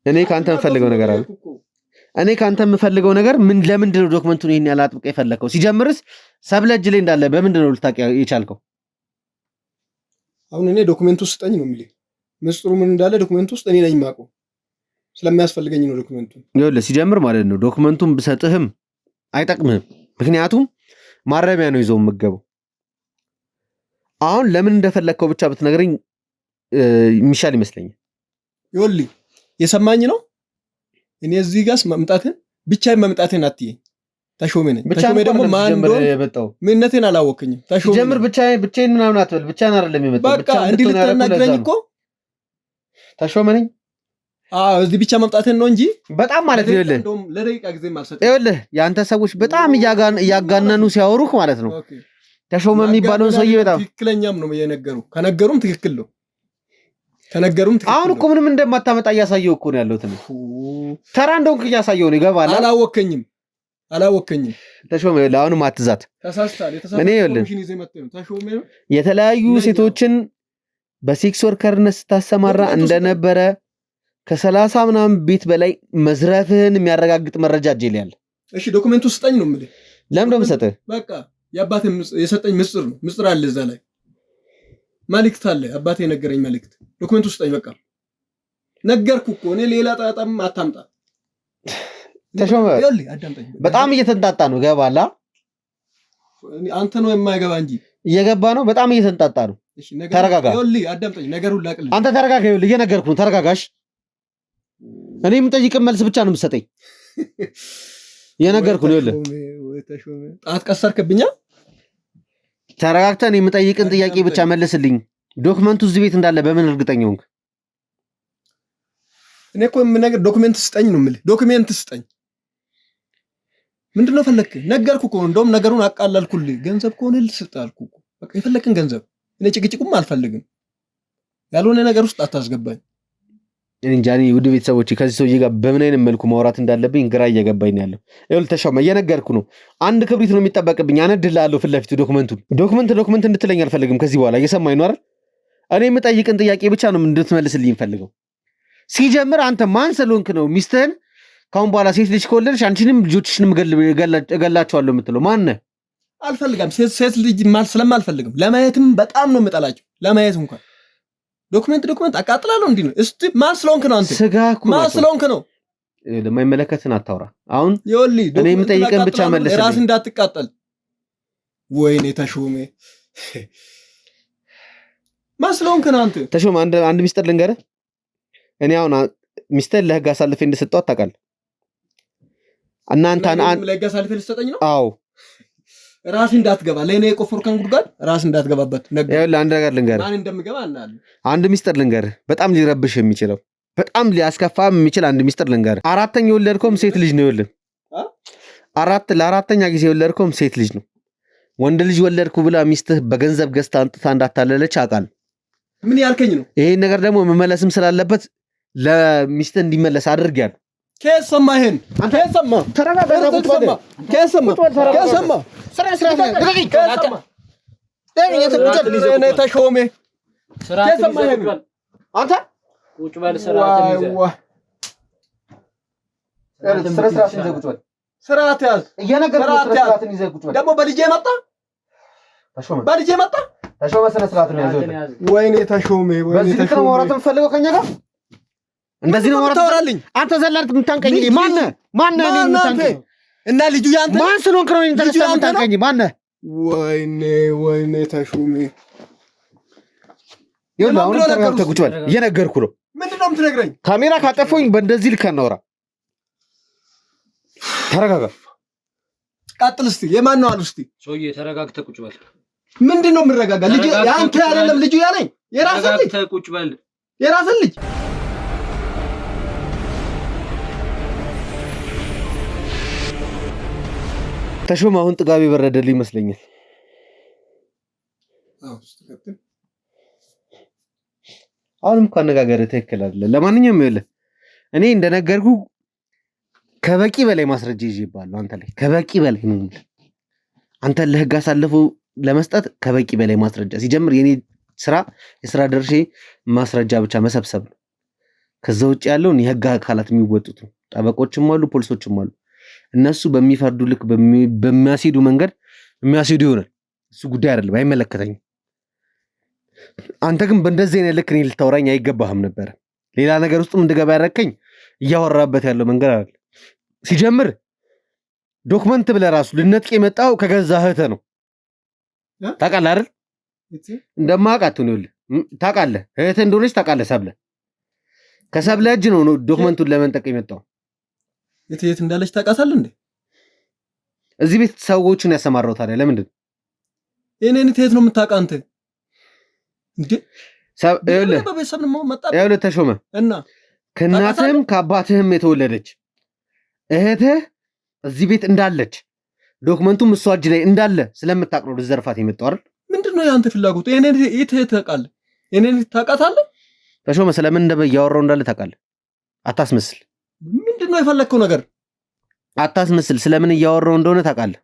እኔ ካንተ የምፈልገው ነገር አለ። እኔ ካንተ የምፈልገው ነገር ለምንድን ነው ዶክመንቱን ይሄን ያህል አጥብቀህ የፈለከው? ሲጀምርስ ሰብለ እጅ ላይ እንዳለ በምንድን ነው ልታውቅ የቻልከው? አሁን እኔ ዶክመንቱ ስጠኝ ነው የሚለኝ። ምስጢሩ ምን እንዳለ ዶክመንቱ ውስጥ እኔ ነኝ የማውቀው። ስለሚያስፈልገኝ ነው ዶክመንቱ። ይኸውልህ ሲጀምር ማለት ነው ዶክመንቱን ብሰጥህም አይጠቅምህም። ምክንያቱም ማረሚያ ነው ይዘው የምገበው። አሁን ለምን እንደፈለከው ብቻ ብትነግረኝ የሚሻል ይመስለኛል። ይኸውልህ የሰማኝ ነው። እኔ እዚህ ጋር ብቻዬን መምጣቴን አትየኝ። ተሾሜ ነኝ። ተሾሜ ደግሞ ማን እንደሆነ ምንነቴን አላወቅኝም። ተሾሜ ጀምር ብቻዬን ምናምን አትበል። ብቻዬን አይደለም የመጣው። በቃ እንዲህ ልትናገረኝ እኮ ተሾሜ ነኝ። እዚህ ብቻ መምጣቴን ነው እንጂ በጣም ማለት ነው። ይኸውልህ እንደውም ለደቂቃ ጊዜ ማልሰጥ። ይኸውልህ የአንተ ሰዎች በጣም እያጋነኑ ሲያወሩህ ማለት ነው። ተሾመ የሚባለውን ሰውዬ በጣም ትክክለኛም ነው የነገሩ። ከነገሩም ትክክል ነው። ከነገሩም ትክክል። አሁን እኮ ምንም እንደማታመጣ እያሳየው እኮ ነው ያለሁት። ተራ እንደውም እያሳየው ነው። ይገባል። አላወከኝም። ተሾመ ይኸውልህ አሁንም አትዛት። ተሳስታል። እኔ ይኸውልህ የተለያዩ ሴቶችን በሴክስ ወርከርነት ስታሰማራ እንደነበረ ከ30 ምናምን ቤት በላይ መዝረፍህን የሚያረጋግጥ መረጃ እጄ ላይ አለ። እሺ ዶክመንቱ ስጠኝ ነው የምልህ። ለምን ነው የምሰጥህ? በቃ የአባቴ የሰጠኝ ምስጢር ነው። ምስጢር አለ እዛ ላይ መልእክት አለ። አባቴ የነገረኝ መልእክት። ዶክመንቱ ስጠኝ። በቃ ነገርኩህ እኮ እኔ ሌላ ጣጣም አታምጣ። ተሾመ በጣም እየተንጣጣ ነው። ገባላ? አንተ ነው የማይገባ እንጂ እየገባ ነው። በጣም እየተንጣጣ ነው። ተረጋጋ። ይኸውልህ አዳምጠኝ። ነገሩን ላቅልህ። አንተ ተረጋጋ። ይኸውልህ እየነገርኩህ ነው። ተረጋጋሽ። እኔ የምጠይቅህ መልስ ብቻ ነው የምትሰጠኝ። እየነገርኩህ ነው። ይኸውልህ ጣት ቀሰርክብኛ። ተረጋግተህ እኔ የምጠይቅህን ጥያቄ ብቻ መልስልኝ። ዶክመንቱ እዚህ ቤት እንዳለ በምን እርግጠኛ ሆንክ? እኔ እኮ የምነግርህ ዶክመንት ስጠኝ ነው የምልህ። ዶክመንት ስጠኝ። ምንድነው ፈለክ? ነገርኩህ እኮ እንደውም ነገሩን አቃላልኩልህ። ገንዘብ ከሆነ ልስጥህ አልኩህ እኮ። በቃ የፈለክን ገንዘብ። እኔ ጭቅጭቁም አልፈልግም። ያልሆነ ነገር ውስጥ አታስገባኝ። እንጃ እኔ ውድ ቤተሰቦች ከዚህ ሰውዬ ጋር በምን አይነት መልኩ ማውራት እንዳለብኝ ግራ እየገባኝ ነው ያለው። ይኸውልህ ተሾመ እየነገርኩህ ነው። አንድ ክብሪት ነው የሚጠበቅብኝ። አነድልሃለሁ ፊት ለፊቱ ዶክመንቱን። ዶክመንት እንድትለኝ አልፈልግም ከዚህ በኋላ። እየሰማኝ ነው አይደል? እኔ የምጠይቅን ጥያቄ ብቻ ነው እንድትመልስልኝ ፈልገው። ሲጀምር አንተ ማን ስለሆንክ ነው ሚስትህን ካሁን በኋላ ሴት ልጅ ከወለድሽ አንቺንም ልጆችሽንም እገላቸዋለሁ የምትለው? ማን ነህ? አልፈልጋም። ሴት ልጅ ስለማልፈልግም ለማየትም በጣም ነው የምጠላቸው። ለማየት እንኳን ዶክመንት አቃጥላለሁ። እንዲህ ነው። እስቲ ማን ስለሆንክ ነው አንተ? ማን ስለሆንክ ነው? ለማይመለከትን አታውራ። አሁን ይኸውልህ እኔ የምጠይቅን ብቻ መልስልኝ። ራስ እንዳትቃጠል። ወይኔ ተሾመ ማን ስለሆንክ ነው አንተ? ተሾመ አንድ ሚስጥር ልንገርህ። እኔ አሁን ሚስጥር ለህግ አሳልፌ እንደሰጠው አታውቃለህ። እናንተ ለህግ አሳልፌ ልሰጠኝ ነው? አዎ ራስ እንዳትገባ። ለኔ የቆፈርከን ጉድጓድ ራስ እንዳትገባበት ነገር። ይኸውልህ አንድ ነገር ልንገርህ። ማን እንደምገባ እናያለን። አንድ ሚስጥር ልንገርህ። በጣም ሊረብሽ የሚችለው በጣም ሊያስከፋ የሚችል አንድ ሚስጥር ልንገርህ። አራተኛ የወለድከውም ሴት ልጅ ነው። ይኸውልህ ለአራተኛ ጊዜ የወለድከውም ሴት ልጅ ነው። ወንድ ልጅ ወለድኩ ብላ ሚስትህ በገንዘብ ገዝታ አንጥታ እንዳታለለች አውቃለሁ። ምን ያልከኝ ነው? ይሄን ነገር ደግሞ መመለስም ስላለበት ለሚስትህ እንዲመለስ አድርጊያለሁ። ከሰማ ይሄን አንተ ከሰማ ተረጋጋ። ከሰማ ስራ ተሾሜ ከሰማ ይሄን አንተ ቁጭ በል። ስርዓት ያዝ። ስርዓትን ይዘህ ቁጭ በል። ደግሞ በልጄ መጣ። ተሾመ ስነ ስርዓት ነው ያዘው። ወይኔ ተሾሜ በዚህ ልክ ነው ማውራት የምትፈልገው ከኛ ጋር? እንደዚህ ነው ማውራት ታወራልኝ? አንተ ዘላልክ የምታንቀኝ ማነህ? እኔ የምታንቀኝ እና ልጁ ያንተ ማን ስለሆንክ ነው ኢንተረስት የምታንቀኝ? ማነህ? ወይኔ ተሾሜ ይኸውልህ አሁን ተረጋግተህ ቁጭ በል። እየነገርኩህ ነው። ምንድን ነው የምትነግረኝ? ካሜራ ካጠፋሁኝ በእንደዚህ ልክ አናወራ። ተረጋጋ። ቀጥል እስቲ። የማን ነው አሉ እስቲ። ሰውዬ ተረጋግተህ ቁጭ በል። ምንድን ነው የምረጋጋ? ልጅ ያንተ አይደለም ልጁ ያለኝ የራስህ ልጅ። ተረጋግተህ ቁጭ በል። የራስህ ልጅ ተሾመ አሁን ጥጋብ የበረደልኝ ይመስለኛል። አሁንም እኮ አነጋገር ትክክል አይደለም። ለማንኛውም ይኸውልህ እኔ እንደነገርኩ ከበቂ በላይ ማስረጃ ይዤብሃለሁ አንተ ላይ ከበቂ በላይ ነው። አንተ ለህግ አሳልፎ ለመስጠት ከበቂ በላይ ማስረጃ ሲጀምር የኔ ስራ የስራ ድርሻ ማስረጃ ብቻ መሰብሰብ ነው። ከዛ ውጭ ያለውን የህግ አካላት የሚወጡት ነው። ጠበቆችም አሉ፣ ፖሊሶችም አሉ። እነሱ በሚፈርዱ ልክ በሚያስሄዱ መንገድ የሚያስሄዱ ይሆናል። እሱ ጉዳይ አይደለም፣ አይመለከተኝም። አንተ ግን በእንደዚህ አይነት ልክ እኔ ልታወራኝ አይገባህም ነበር። ሌላ ነገር ውስጥም እንድገባ ያደረከኝ እያወራበት ያለው መንገድ አይደል። ሲጀምር ዶክመንት ብለህ ራሱ ልነጥቅ የመጣው ከገዛ እህትህ ነው። ታውቃለህ አይደል? እንደማውቃት ነው። ታውቃለህ፣ እህትህ እንደሆነች ታውቃለህ። ሰብለ ከሰብለ እጅ ነው ዶክመንቱን ለመንጠቅ የመጣው። የት እንዳለች ታውቃታለህ እንዴ? እዚህ ቤት ሰዎችን ያሰማራው ታዲያ ለምንድን ነው? የኔን የት ነው የምታውቃ አንተ እንዴ? ይኸውልህ ተሾመ እና ከእናትህም ከአባትህም የተወለደች እህትህ እዚህ ቤት እንዳለች ዶክመንቱም እሷ እጅ ላይ እንዳለ ስለምታውቅ ነው ልትዘርፋት የመጣው አይደል? ምንድነው የአንተ ፍላጎት? የኔን የት ታውቃለህ? የኔን ታውቃታለህ? ተሾመ ስለምን እያወራው እንዳለ ታውቃለህ? አታስመስል። ምንድነው የፈለከው ነገር? አታስመስል። ስለምን እያወራው እንደሆነ ታውቃለህ?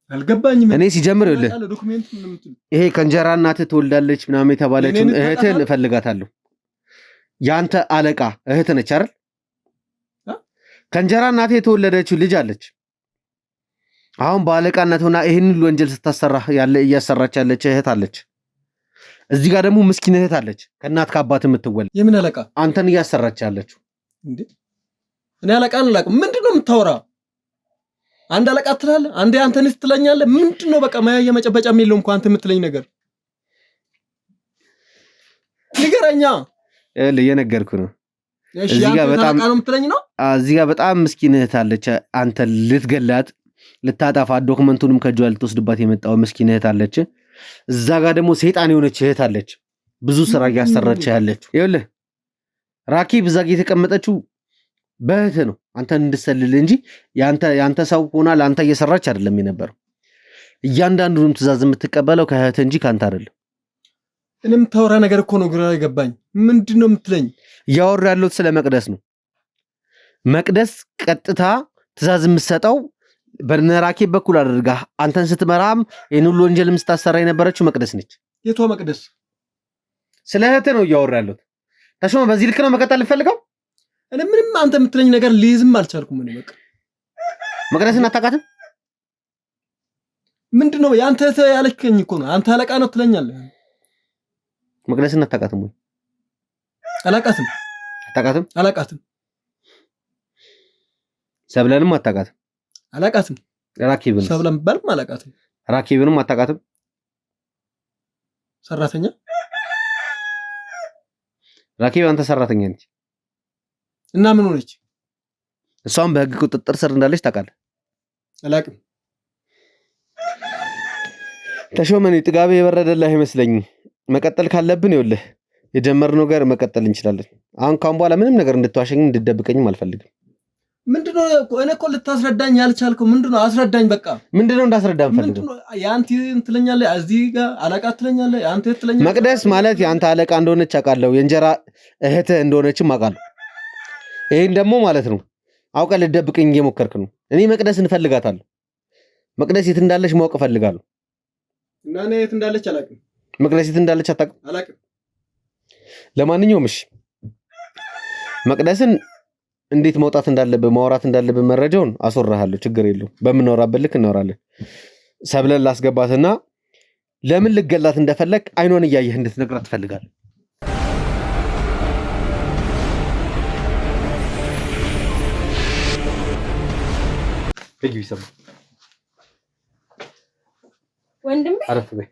አልገባኝም። እኔ ሲጀምር ይኸውልህ ይሄ ከእንጀራ እናትህ ትወልዳለች ምናምን የተባለችውን እህትህን እፈልጋታለሁ። ያንተ አለቃ እህት ነች አይደል? ከእንጀራ እናትህ የተወለደችው ልጅ አለች። አሁን በአለቃነት ሆና ይሄን ሁሉ ወንጀል ስታሰራ እያሰራች ያለች እህት አለች። እዚህ ጋር ደግሞ ምስኪን እህት አለች ከእናት ከአባት የምትወልድ። የምን አለቃ? አንተን እያሰራች ያለችው እንዴ? እኔ አለቃን አላውቅም። ምንድነው የምታወራ? አንድ አለቃ ትላለህ፣ አንዴ አንተንስ ትለኛለህ። ምንድነው በቃ ማያ መጨበጫ የለውም እኮ አንተ የምትለኝ ነገር ንገረኛ። እየነገርኩ ነው። እዚህ ጋር በጣም ነው የምትለኝ ነው። እዚህ ጋር በጣም ምስኪን እህት አለች። አንተ ልትገላት ልታጠፋት ዶክመንቱንም ከእጇ ልትወስድባት የመጣው ምስኪን እህት አለች። እዛ ጋር ደግሞ ሰይጣን የሆነች እህት አለች፣ ብዙ ስራ እያሰራች ያለችው። ይኸውልህ ራኪብ እዛ ጋር የተቀመጠችው በእህት ነው አንተን እንድሰልል እንጂ ያንተ ሰው ሆና ለአንተ እየሰራች አይደለም የነበረው። እያንዳንዱንም ትእዛዝ የምትቀበለው ከእህት እንጂ ካንተ አይደለም። እኔ የምታወራ ነገር እኮ ነው ግራ አይገባኝ። ምንድነው የምትለኝ? እያወራ ያለሁት ስለ መቅደስ ነው። መቅደስ ቀጥታ ትእዛዝ የምትሰጠው በነራኪብ በኩል አድርጋ አንተን ስትመራም ይህን ሁሉ ወንጀል የምታሰራ የነበረችው መቅደስ ነች። የቷ መቅደስ? ስለ እህት ነው እያወራ ያለሁት። ተሾመ በዚህ ልክ ነው መቀጠል ልፈልገው? እኔ ምንም አንተ የምትለኝ ነገር ሊይዝም አልቻልኩም። እኔ በቃ መቅደስን አታውቃትም? ምንድነው ያንተ ያለከኝ እኮ ነው። አንተ አለቃ ነው ትለኛለህ። መቅደስን አታውቃትም ወይ? አላውቃትም። አታውቃትም? አላውቃትም። ሰብለንም አታውቃትም? አላውቃትም። ራኪብን ሰብለም ባልም አላውቃትም። ራኪብንም አታውቃትም? ሰራተኛ ራኪብ አንተ ሰራተኛ ነች እና ምን ሆነች? እሷም በህግ ቁጥጥር ስር እንዳለች ታውቃለህ? አላውቅም። ተሾመኔ ጥጋቤ የበረደልህ አይመስለኝም። መቀጠል ካለብን ይኸውልህ የጀመርነው ጋር መቀጠል እንችላለን። አሁን ካሁን በኋላ ምንም ነገር እንድትዋሸኝ እንድትደብቀኝም አልፈልግም። ምንድነው እኔ እኮ ልታስረዳኝ ያልቻልከው ምንድነው? አስረዳኝ በቃ። ምንድነው እንዳስረዳኝ ፈልግ? ያንተ ትለኛለህ፣ እዚህ ጋር አለቃ ትለኛለህ፣ ያንተ ትለኛለህ። መቅደስ ማለት ያንተ አለቃ እንደሆነች አውቃለሁ፣ የእንጀራ እህትህ እንደሆነችም አውቃለሁ። ይሄን ደግሞ ማለት ነው አውቀህ ልትደብቀኝ እየሞከርክ ነው። እኔ መቅደስን እፈልጋታለሁ። መቅደስ የት እንዳለች ማወቅ እፈልጋለሁ። እና እኔ የት እንዳለች አላውቅም። መቅደስ የት እንዳለች አታውቅም? አላውቅም። ለማንኛውም እሺ መቅደስን እንዴት መውጣት እንዳለብህ ማውራት እንዳለብህ መረጃውን አስወራሃለሁ። ችግር የለውም። በምናወራበት ልክ እናወራለን። ሰብለን ላስገባትና ለምን ልገላት እንደፈለግ አይኗን እያየህ እንድትነግራት ትፈልጋለህ። እጅ ይሰማ ወንድሜ አረፍ በይ።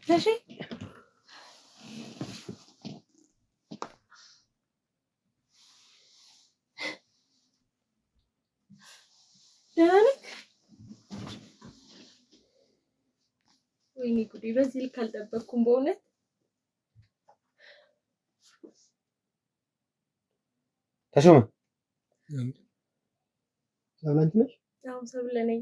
እሺ ደህና ነህ? ወይኔ ጉዴ! በዚህ ልክ አልጠበቅኩም በእውነት። ተሾመ ሰብላንቺ ነሽ? አሁን ሰብለ ነኝ።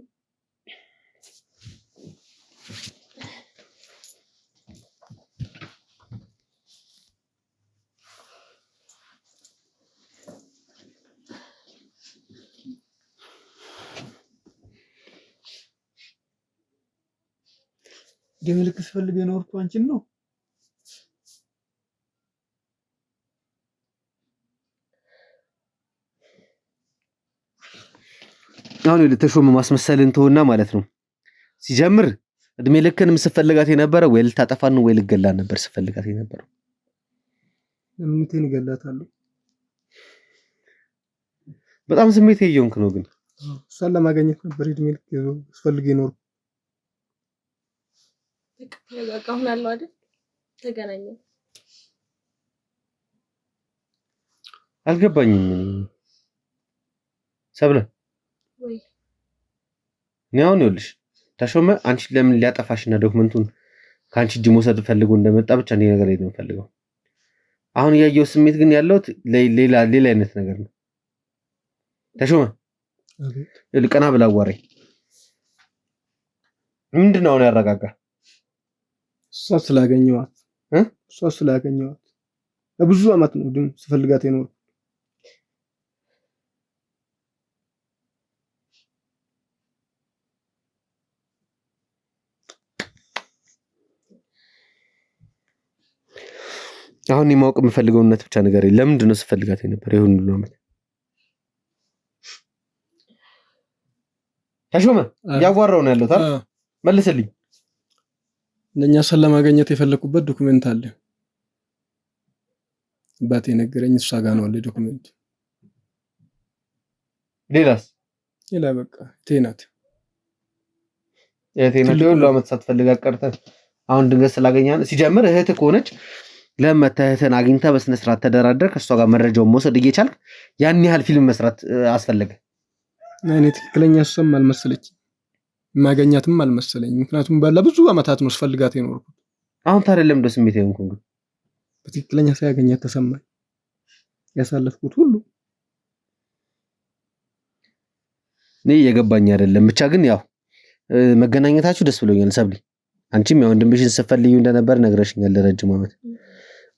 ደምልክስ ፈልገ ነው እርኩ አንቺን ነው አሁን ለተሾመ ማስመሰልን ተውና ማለት ነው። ሲጀምር እድሜ ልክንም ስፈልጋት የነበረው ወይ ልታጠፋን ወይ ልገላን ነበር ስፈልጋት የነበረው። ለምን ይገላታለሁ? በጣም ስሜት እየሆንክ ነው። ግን እሷን ለማግኘት ነበር እድሜ ልክ ስፈልግ ነው። በቃ አሁን አለው አይደል? ተገናኘን። አልገባኝም ሰብለ ወይ ነው ይኸውልሽ ተሾመ አንቺ ለምን ሊያጠፋሽና ዶክመንቱን ካንቺ እጅ መውሰድ ፈልጎ እንደመጣ ብቻ እንደ ነገር ላይ ነው ፈልገው። አሁን ያየው ስሜት ግን ያለው ሌላ አይነት ነገር ነው። ተሾመ ልቀና ብላ አዋራኝ። ምንድነው ነው ያረጋጋ? እሷ ስላገኘዋት ለብዙ አመት ነው ግን ስፈልጋት የኖር አሁን የማወቅ የምፈልገው እውነት ብቻ ነገር ለምንድን ነው ስፈልጋት የነበረ ይሁን ሁሉ አመት? ተሾመ ያዋራው ነው ያለው ታዲያ መልስልኝ። እንደኛ ሰላም ማግኘት የፈለኩበት ዶክመንት አለ። አባቴ ነገረኝ እሷ ጋር ነው አለ ዶክመንት። ሌላስ? ሌላ በቃ ቴናት ሁሉ አመት ሳትፈልግ ቀርተህ አሁን ድንገት ስላገኛን ሲጀምር እህት ከሆነች ለመተህተን አግኝታ በስነ ስርዓት ተደራደር ከሷ ጋር መረጃውን መውሰድ እየቻልክ ያን ያህል ፊልም መስራት አስፈለገ? እኔ ትክክለኛ ሰም አልመሰለች ማገኛትም አልመሰለኝ። ምክንያቱም ባለብዙ አመታት ነው ስፈልጋት የኖርኩት። አሁን ታዲያ ለምን ደስ ስሜት ይሆንኩኝ? በትክክለኛ ሳያገኛት ተሰማኝ ያሳለፍኩት ሁሉ እኔ የገባኝ አይደለም። ብቻ ግን ያው መገናኘታችሁ ደስ ብሎኛል ሰብሊ። አንቺም ያው ወንድምሽን ስትፈልዩ እንደነበር ነግረሽኛል ለረጅም አመት።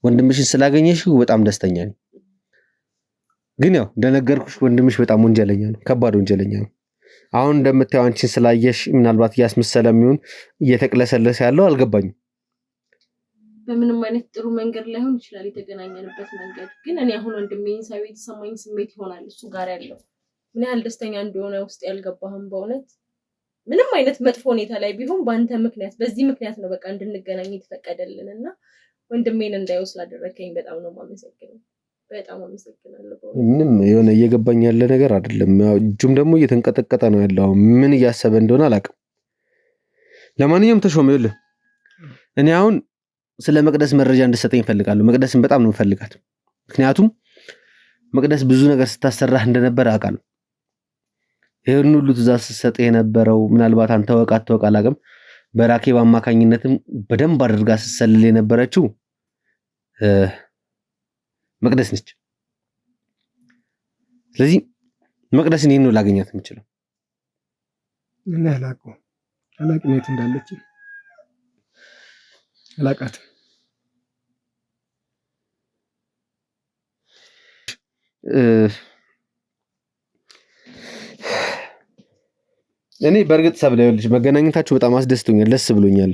ወንድምሽን ስላገኘሽው በጣም ደስተኛ ነኝ። ግን ያው እንደነገርኩሽ ወንድምሽ በጣም ወንጀለኛ ነው፣ ከባድ ወንጀለኛ ነው። አሁን እንደምታየው አንቺን ስላየሽ ምናልባት እያስመሰለ የሚሆን እየተቅለሰለሰ ያለው አልገባኝም። በምንም አይነት ጥሩ መንገድ ላይሆን ይችላል የተገናኘንበት መንገድ። ግን እኔ አሁን ወንድሜን ሳይው የተሰማኝ ስሜት ይሆናል እሱ ጋር ያለው ምን ያህል ደስተኛ እንደሆነ ውስጥ ያልገባህም በእውነት ምንም አይነት መጥፎ ሁኔታ ላይ ቢሆን በአንተ ምክንያት በዚህ ምክንያት ነው በቃ እንድንገናኝ የተፈቀደልንና ወንድሜን እንዳይው ስላደረከኝ በጣም ነው የማመሰግነው። በጣም አመሰግናለሁ። ምንም የሆነ እየገባኝ ያለ ነገር አይደለም። እጁም ደግሞ እየተንቀጠቀጠ ነው ያለው። ምን እያሰበ እንደሆነ አላውቅም። ለማንኛውም ተሾመ ይኸውልህ እኔ አሁን ስለ መቅደስ መረጃ እንድትሰጠኝ እፈልጋለሁ። መቅደስን በጣም ነው የምፈልጋት። ምክንያቱም መቅደስ ብዙ ነገር ስታሰራህ እንደነበር አውቃለሁ። ይሄን ሁሉ ትዕዛዝ ስትሰጥ የነበረው ምናልባት አንተ ወቃት አላውቅም፣ በራኬብ አማካኝነትም በደንብ አድርጋ ስትሰልል የነበረችው መቅደስ ነች። ስለዚህ መቅደስን ይሄን ነው ላገኛት የምችለው። ምን አላውቅም የት እንዳለች አላውቃትም። እኔ በእርግጥ ሰብለ ይኸውልሽ መገናኘታችሁ በጣም አስደስቶኛል፣ ደስ ብሎኛል።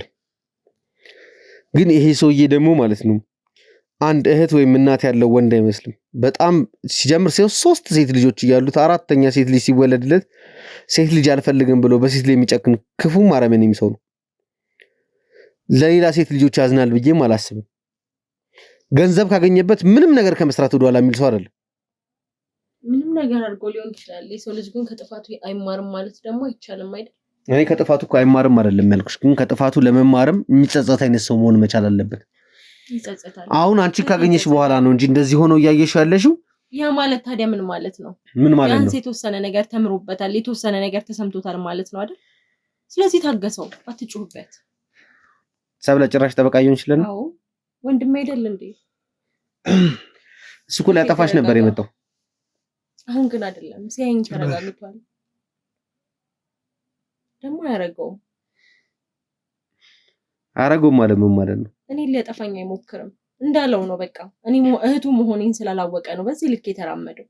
ግን ይሄ ሰውዬ ደግሞ ማለት ነው አንድ እህት ወይም እናት ያለው ወንድ አይመስልም። በጣም ሲጀምር ሶስት ሴት ልጆች እያሉት አራተኛ ሴት ልጅ ሲወለድለት ሴት ልጅ አልፈልግም ብሎ በሴት ላይ የሚጨክን ክፉ አረመኔም ሰው ነው። ለሌላ ሴት ልጆች ያዝናል ብዬም አላስብም። ገንዘብ ካገኘበት ምንም ነገር ከመስራት ወደኋላ የሚል ሰው አይደለም። ምንም ነገር አድርጎ ሊሆን ይችላል። የሰው ልጅ ግን ከጥፋቱ አይማርም ማለት ደግሞ አይቻልም አይደል? እኔ ከጥፋቱ እኮ አይማርም አይደለም ያልኩሽ፣ ግን ከጥፋቱ ለመማርም የሚጸጸት አይነት ሰው መሆን መቻል አለበት። ይጸጸታል። አሁን አንቺ ካገኘሽ በኋላ ነው እንጂ እንደዚህ ሆኖ እያየሽው ያለሽው። ያ ማለት ታዲያ ምን ማለት ነው? ምን ማለት ነው? ቢያንስ የተወሰነ ነገር ተምሮበታል፣ የተወሰነ ነገር ተሰምቶታል ማለት ነው አይደል? ስለዚህ ታገሰው፣ አትጩህበት። ሰብለ ጭራሽ ጠበቃ ይሆን ይችላል። አዎ ወንድም አይደል እንዴ? እሱ እኮ ሊያጠፋሽ ነበር የመጣው። አሁን ግን አይደለም። ሲያይኝ ተረጋግቷል። ደግሞ አያረገውም። አያረገውም ማለት ምን ማለት ነው? እኔ ሊያጠፋኝ አይሞክርም እንዳለው ነው። በቃ እኔ እህቱ መሆኔን ስላላወቀ ነው በዚህ ልክ የተራመደው።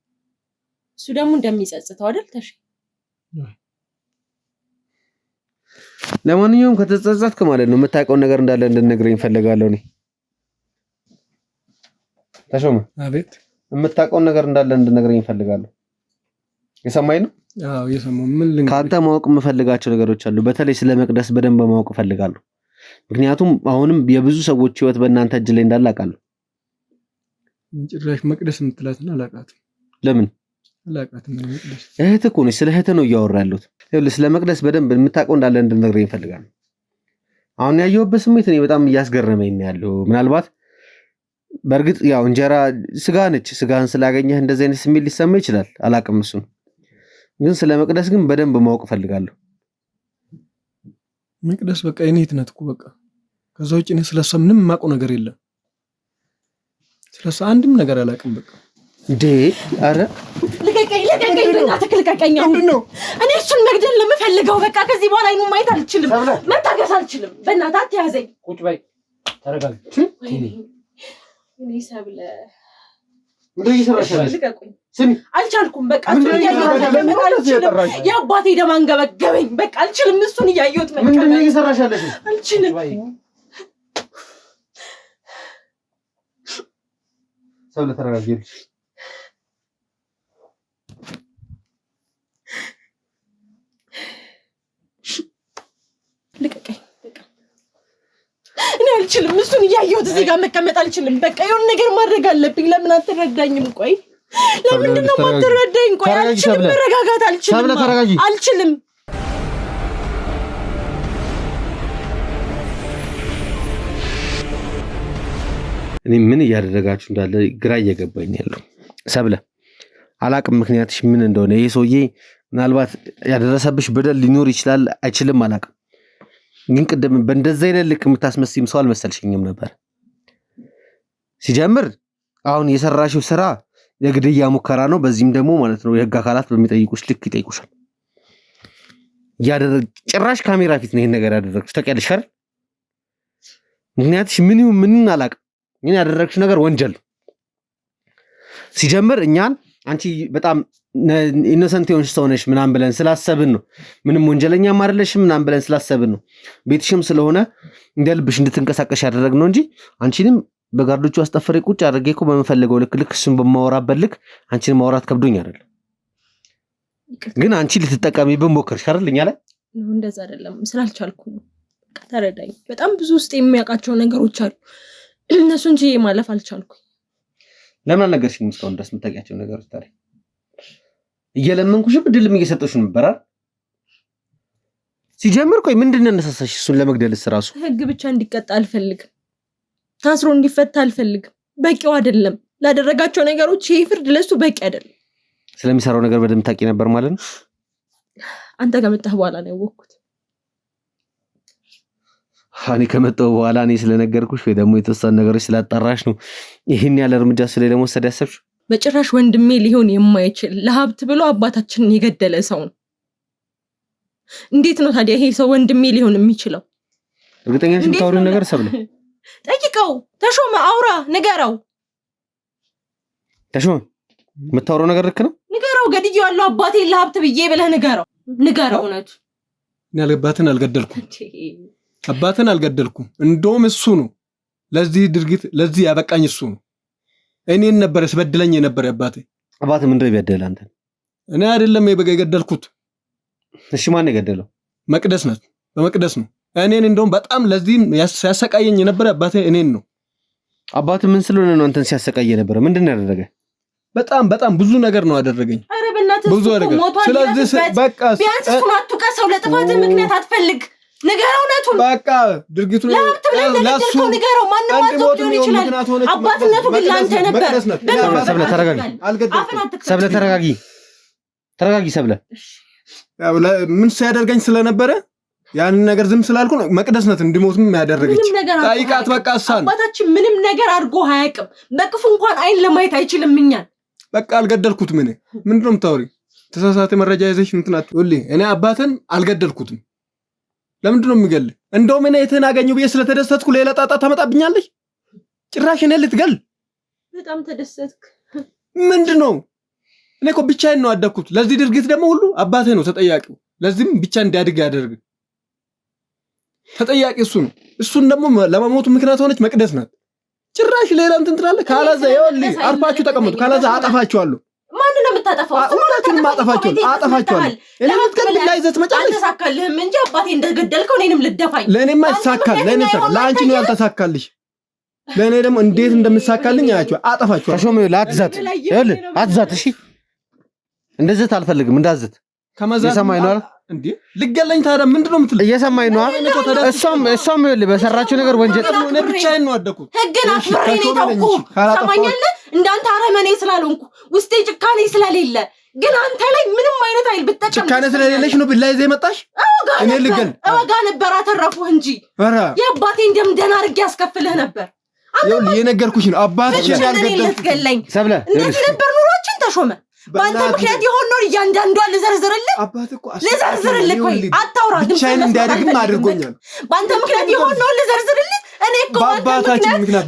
እሱ ደግሞ እንደሚጸጽተው አይደል ተሽ። ለማንኛውም ከተጸጸትክ ማለት ነው የምታውቀው ነገር እንዳለ እንድነግረኝ ፈልጋለሁ። እኔ ተሾመ አቤት የምታውቀው ነገር እንዳለ እንድነግረኝ ፈልጋለሁ። የሰማኝ ነው? አዎ የሰማው። ምን ልንገርህ? ካንተ ማወቅ የምፈልጋቸው ነገሮች አሉ። በተለይ ስለ መቅደስ በደንብ ማወቅ ፈልጋለሁ። ምክንያቱም አሁንም የብዙ ሰዎች ህይወት በእናንተ እጅ ላይ እንዳለ አውቃለሁ። ጭራሽ መቅደስ የምትላትና አላውቃትም። ለምን አላውቃትም? መቅደስ እህት እኮ ነች። ስለ እህት ነው እያወራ ያለሁት። ይኸውልህ ስለ መቅደስ በደንብ የምታውቀው እንዳለ እንድነግረኝ ፈልጋለሁ። አሁን ያየሁበት ስሜት እኔ በጣም እያስገረመኝ ነው ያለው። ምናልባት በእርግጥ ያው እንጀራ ስጋ ነች። ስጋን ስላገኘህ እንደዚህ አይነት ስሜት ሊሰማ ይችላል። አላውቅም እሱን ግን ስለ መቅደስ ግን በደንብ ማወቅ ፈልጋለሁ። መቅደስ በቃ የኔት ናት እኮ በቃ። ከዛ ውጪ እኔ ስለሷ ምንም የማውቀው ነገር የለም። ስለሷ አንድም ነገር አላውቅም በቃ። እንዴ አረ ልቀቀኝ በእናትህ ልቀቀኝ። ምንድን ነው? እኔ እሱን መግደል ነው የምፈልገው። በቃ ከዚህ በኋላ አይኑን ማየት አልችልም፣ መታገስ አልችልም። በእናትህ አትያዘኝ። ቁጭ በይ ተረጋጊ። እኔ ሰብለ ምንድን እየሰራሽ? ልቀቁኝ። ስሚ አልቻልኩም። በቃ እሱን እያየሁት የአባቴ ደም አንገበገበኝ። በቃ አልችልም። እሱን እያየሁት ምንድን ነው እየሰራሽ ያለሽ? አልችልም። ሰብለ ተረጋጊ። ልቀቀኝ። በቃ እኔ አልችልም። እሱን እያየሁት እዚህ ጋር መቀመጥ አልችልም። በቃ የሆነ ነገር ማድረግ አለብኝ። ለምን አትረዳኝም? ቆይ ለምንድን ነው የማትረዳኝ? ቆይ አልችልም። መረጋጋት አልችልም። ሰብለ ተረጋጊ። አልችልም። እኔ ምን እያደረጋችሁ እንዳለ ግራ እየገባኝ ያለው። ሰብለ አላቅም ምክንያትሽ ምን እንደሆነ። ይሄ ሰውዬ ምናልባት ያደረሰብሽ በደል ሊኖር ይችላል፣ አይችልም አላቅም። ግን ቅድም በእንደዛ አይነት ልክ የምታስመስይም ሰው አልመሰልሽኝም ነበር። ሲጀምር አሁን የሰራሽው ስራ የግድያ ሙከራ ነው። በዚህም ደግሞ ማለት ነው የህግ አካላት በሚጠይቁሽ ልክ ይጠይቁሻል። ጭራሽ ካሜራ ፊት ነው ይሄን ነገር ያደረግሽ። ታውቂያለሽ አይደል? ምክንያትሽ ምን አላቅም። ግን ያደረግሽ ነገር ወንጀል። ሲጀምር እኛን አንቺ በጣም ኢኖሰንት የሆንሽ ሰው ነሽ ምናምን ብለን ስላሰብን ነው። ምንም ወንጀለኛም አይደለሽም ምናምን ብለን ስላሰብን ነው። ቤትሽም ስለሆነ እንደ ልብሽ እንድትንቀሳቀሽ ያደረግነው እንጂ አንቺንም በጋርዶቹ አስጠፈሬ ቁጭ አድርጌ እኮ በመፈለገው ልክ እሱን በማወራበት ልክ አንቺን ማውራት ከብዶኝ አይደለም። ግን አንቺ ልትጠቀሚብን ሞከርሽ አይደል? እኛ ላይ እንደዛ አይደለም፣ ስላልቻልኩ ነው። በቃ ተረዳኝ። በጣም ብዙ ውስጥ የሚያውቃቸው ነገሮች አሉ። እነሱን ችዬ ማለፍ አልቻልኩኝ። ለምን አልነገርሽኝም እስካሁን ድረስ የምታውቂያቸው ነገሮች? ታዲያ እየለመንኩሽ ብድልም እየሰጠሽ ነበር አይደል? ሲጀምር ቆይ ምንድን ነው ያነሳሳሽ እሱን ለመግደልስ? ራሱ ህግ ብቻ እንዲቀጣ አልፈልግም፣ ታስሮ እንዲፈታ አልፈልግም። በቂው አይደለም ላደረጋቸው ነገሮች። ይሄ ፍርድ ለሱ በቂ አይደለም። ስለሚሰራው ነገር በደንብ ታውቂ ነበር ማለት ነው? አንተ ከመጣህ በኋላ ነው ያወቅኩት። እኔ ከመጣሁ በኋላ እኔ ስለነገርኩሽ ወይ ደግሞ የተወሰኑ ነገሮች ስላጣራሽ ነው ይሄን ያለ እርምጃ ስለ ለመወሰድ ያሰብሽ? በጭራሽ ወንድሜ ሊሆን የማይችል ለሀብት ብሎ አባታችንን የገደለ ሰው ነው። እንዴት ነው ታዲያ ይሄ ሰው ወንድሜ ሊሆን የሚችለው? እርግጠኛ ነሽ የምታወሪው ነገር? ሰብለ ጠይቀው፣ ተሾመ አውራ፣ ንገረው። ተሾመ የምታወሪው ነገር ልክ ነው? ንገረው። ገድዬዋለሁ አባቴን ለሀብት ብዬ ብለህ ንገረው። እውነቱ እኔ አባትን አልገደልኩም። አባትን አልገደልኩም። እንደውም እሱ ነው ለዚህ ድርጊት ለዚህ ያበቃኝ እሱ ነው። እኔን ነበር ስበድለኝ የነበር አባቴ። አባቴ ምንድነው የበደለ አንተ? እኔ አይደለም የገደልኩት። እሺ ማን የገደለው? መቅደስ ናት። በመቅደስ ነው። እኔን እንደውም በጣም ለዚህ ሲያሰቃየኝ የነበረ አባቴ እኔን ነው። አባቴ ምን ስለሆነ ነው አንተን ሲያሰቃየ የነበረ? ምንድነው ያደረገ? በጣም ብዙ ነገር ነው ያደረገኝ። አረ በእናትህ ብዙ ነገር። ስለዚህ በቃ ቢያንስ እሱን አትውቀሰው። ለጥፋትህ ምክንያት አትፈልግ። ንገረው እውነቱን። በቃ ድርጊቱ ለሱ ንገረው። ማንም አጥቶ ሊሆን ይችላል። አባትነቱ ግን ለአንተ ነበር። ሰብለ ተረጋጊ። ሰብለ ተረጋጊ። ተረጋጊ ሰብለ። ምን ሲያደርገኝ ስለነበረ ያንን ነገር ዝም ስላልኩ ነው መቅደስ ናት እንድሞትም ያደረገች። ጠይቃት በቃ እሷን። አባታችን ምንም ነገር አድርጎ አያውቅም። በክፉ እንኳን አይን ለማየት አይችልም እኛን። በቃ አልገደልኩትም። ምንድነው የምታወሪ? ተሳሳተ መረጃ ይዘሽ እንትናት ሁሌ። እኔ አባትን አልገደልኩትም። ለምንድን ነው የሚገል? እንደውም እኔ እህትህን አገኘሁ ብዬ ስለተደሰትኩ ሌላ ጣጣ ታመጣብኛለሽ? ጭራሽ እኔ ልትገል? በጣም ተደሰትክ? ምንድን ነው? እኔ እኮ ብቻዬን ነው አደግኩት። ለዚህ ድርጊት ደግሞ ሁሉ አባትህ ነው ተጠያቂው። ለዚህም ብቻ እንዲያድግ ያደርግ ተጠያቂ እሱ ነው። እሱን ደግሞ ለመሞቱ ምክንያት ሆነች መቅደስ ናት። ጭራሽ ሌላ እንትን ትላለህ። ካላዛ ይኸውልህ አርፋችሁ ተቀመጡ። ካላዛ አጠፋችኋለሁ። ማን ነው የምታጠፋው? ሁላችሁንም አጠፋችኋለሁ። እኔ ልትቀልብ ላይ ዘት መጫለሽ አልተሳካልህም እንጂ አባቴ እንደገደልከው እኔንም ልደፋኝ። ለእኔማ ይሳካል። ለአንቺ ነው ያልተሳካልሽ። ለእኔ ደግሞ እንዴት እንደምሳካልኝ አያችሁ። አጠፋችኋለሁ። ተሾመ አትዛት፣ ይኸውልህ አትዛት። እሺ እንደዚህ አልፈልግም። እንዳዝት የሰማኝ ነው አይደል እንዴ? ልገለኝ ታዲያ ምንድነው የምትለው? እየሰማኝ ነው። እሷም ይኸውልህ በሰራችው ነገር ወንጀል እኔ ብቻዬን ነው አደኩት። ህግን አክብሬ ነው ተውኩ። ሰማኛለህ? እንዳንተ አረመኔ ስላልሆንኩ ውስጤ ጭካኔ ስለሌለ ግን አንተ ላይ ምንም አይነት ኃይል ብትጠቀም ጭካኔ ስለሌለሽ ነው ቢላ ይዘህ መጣሽ። እኔ ልገል እወጋ ነበር አተረፉህ እንጂ የአባቴን ደም ደህና አድርጌ ያስከፍልህ ነበር። ይኸውልህ የነገርኩሽ ነው። አባትሽን ያልገደልከኝ ሰብለ እንደዚህ ነበር ኑሯችን ተሾመ። በአንተ ምክንያት የሆነው እያንዳንዷን ልዘርዝርልህ ቆይ አታውራ። ብቻዬን እንዲያደግም አድርጎኛል። በአንተ ምክንያት የሆነው ልዘርዝርልህ። እኔ እኮ በአባታችን ምክንያት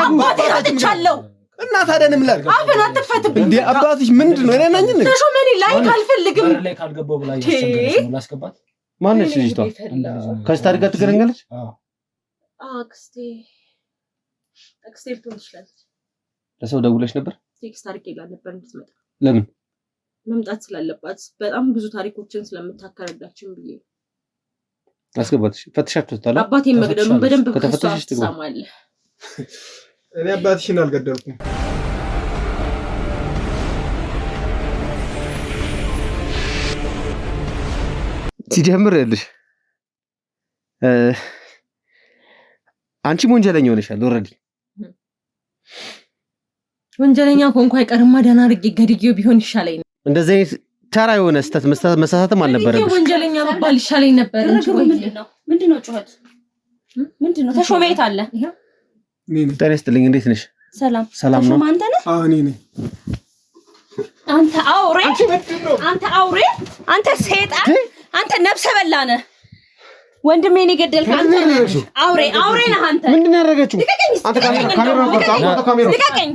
አባቴን አጥቻለሁ። እና ታዲያ ምን ላድርግ? አፍን አትፈትብኝ እንዴ! አባትሽ ምንድን ነው? እኔ ነኝ እንዴ? ተሾመ እኔ ላይክ አልፈልግም። ላይ ካልገባው ብላ ያስቸገረች ነው ላስገባት። ማነች ልጅቷ? ከስታር ጋር ትገናኛለች? አክስቴ ልትሆን ትችላለች። ለሰው ደውለሽ ነበር? ቴክስት አድርጌላት ነበር እንድትመጣ። ለምን? መምጣት ስላለባት በጣም ብዙ ታሪኮችን ስለምታከረዳችን ብዬ አስገባትሽ። ፈትሻችሁ ታላ አባቴን መግደሉን በደንብ ከተፈተሽሽ ትሰማለህ። እኔ አባትሽን አልገደልኩም። ሲጀምር ያለሽ አንቺም ወንጀለኛ ሆነሻል። ኦልሬዲ ወንጀለኛ ሆንኩ አይቀርማ ደህና አድርጌ ገድዬው ቢሆን ይሻለኝ ነበር። እንደዚህ ተራ የሆነ ስህተት መሳሳትም አልነበረብሽ። ወንጀለኛ መባል ይሻለኝ ነበር እንጂ ምንድነው ጩኸት? ምንድነው? ተሾመ የት አለ? ጤና ይስጥልኝ። እንዴት ነሽ? ሰላም ነው። አንተ ነህ? አዎ እኔ ነኝ። አንተ አውሬ፣ አንተ ሰይጣን፣ አንተ ነፍሰ በላ ነህ። ወንድሜን የገደልከው አንተ ነህ። አውሬ ነህ አንተ። ምንድን ነው ያደረገችው? ልቀቀኝ!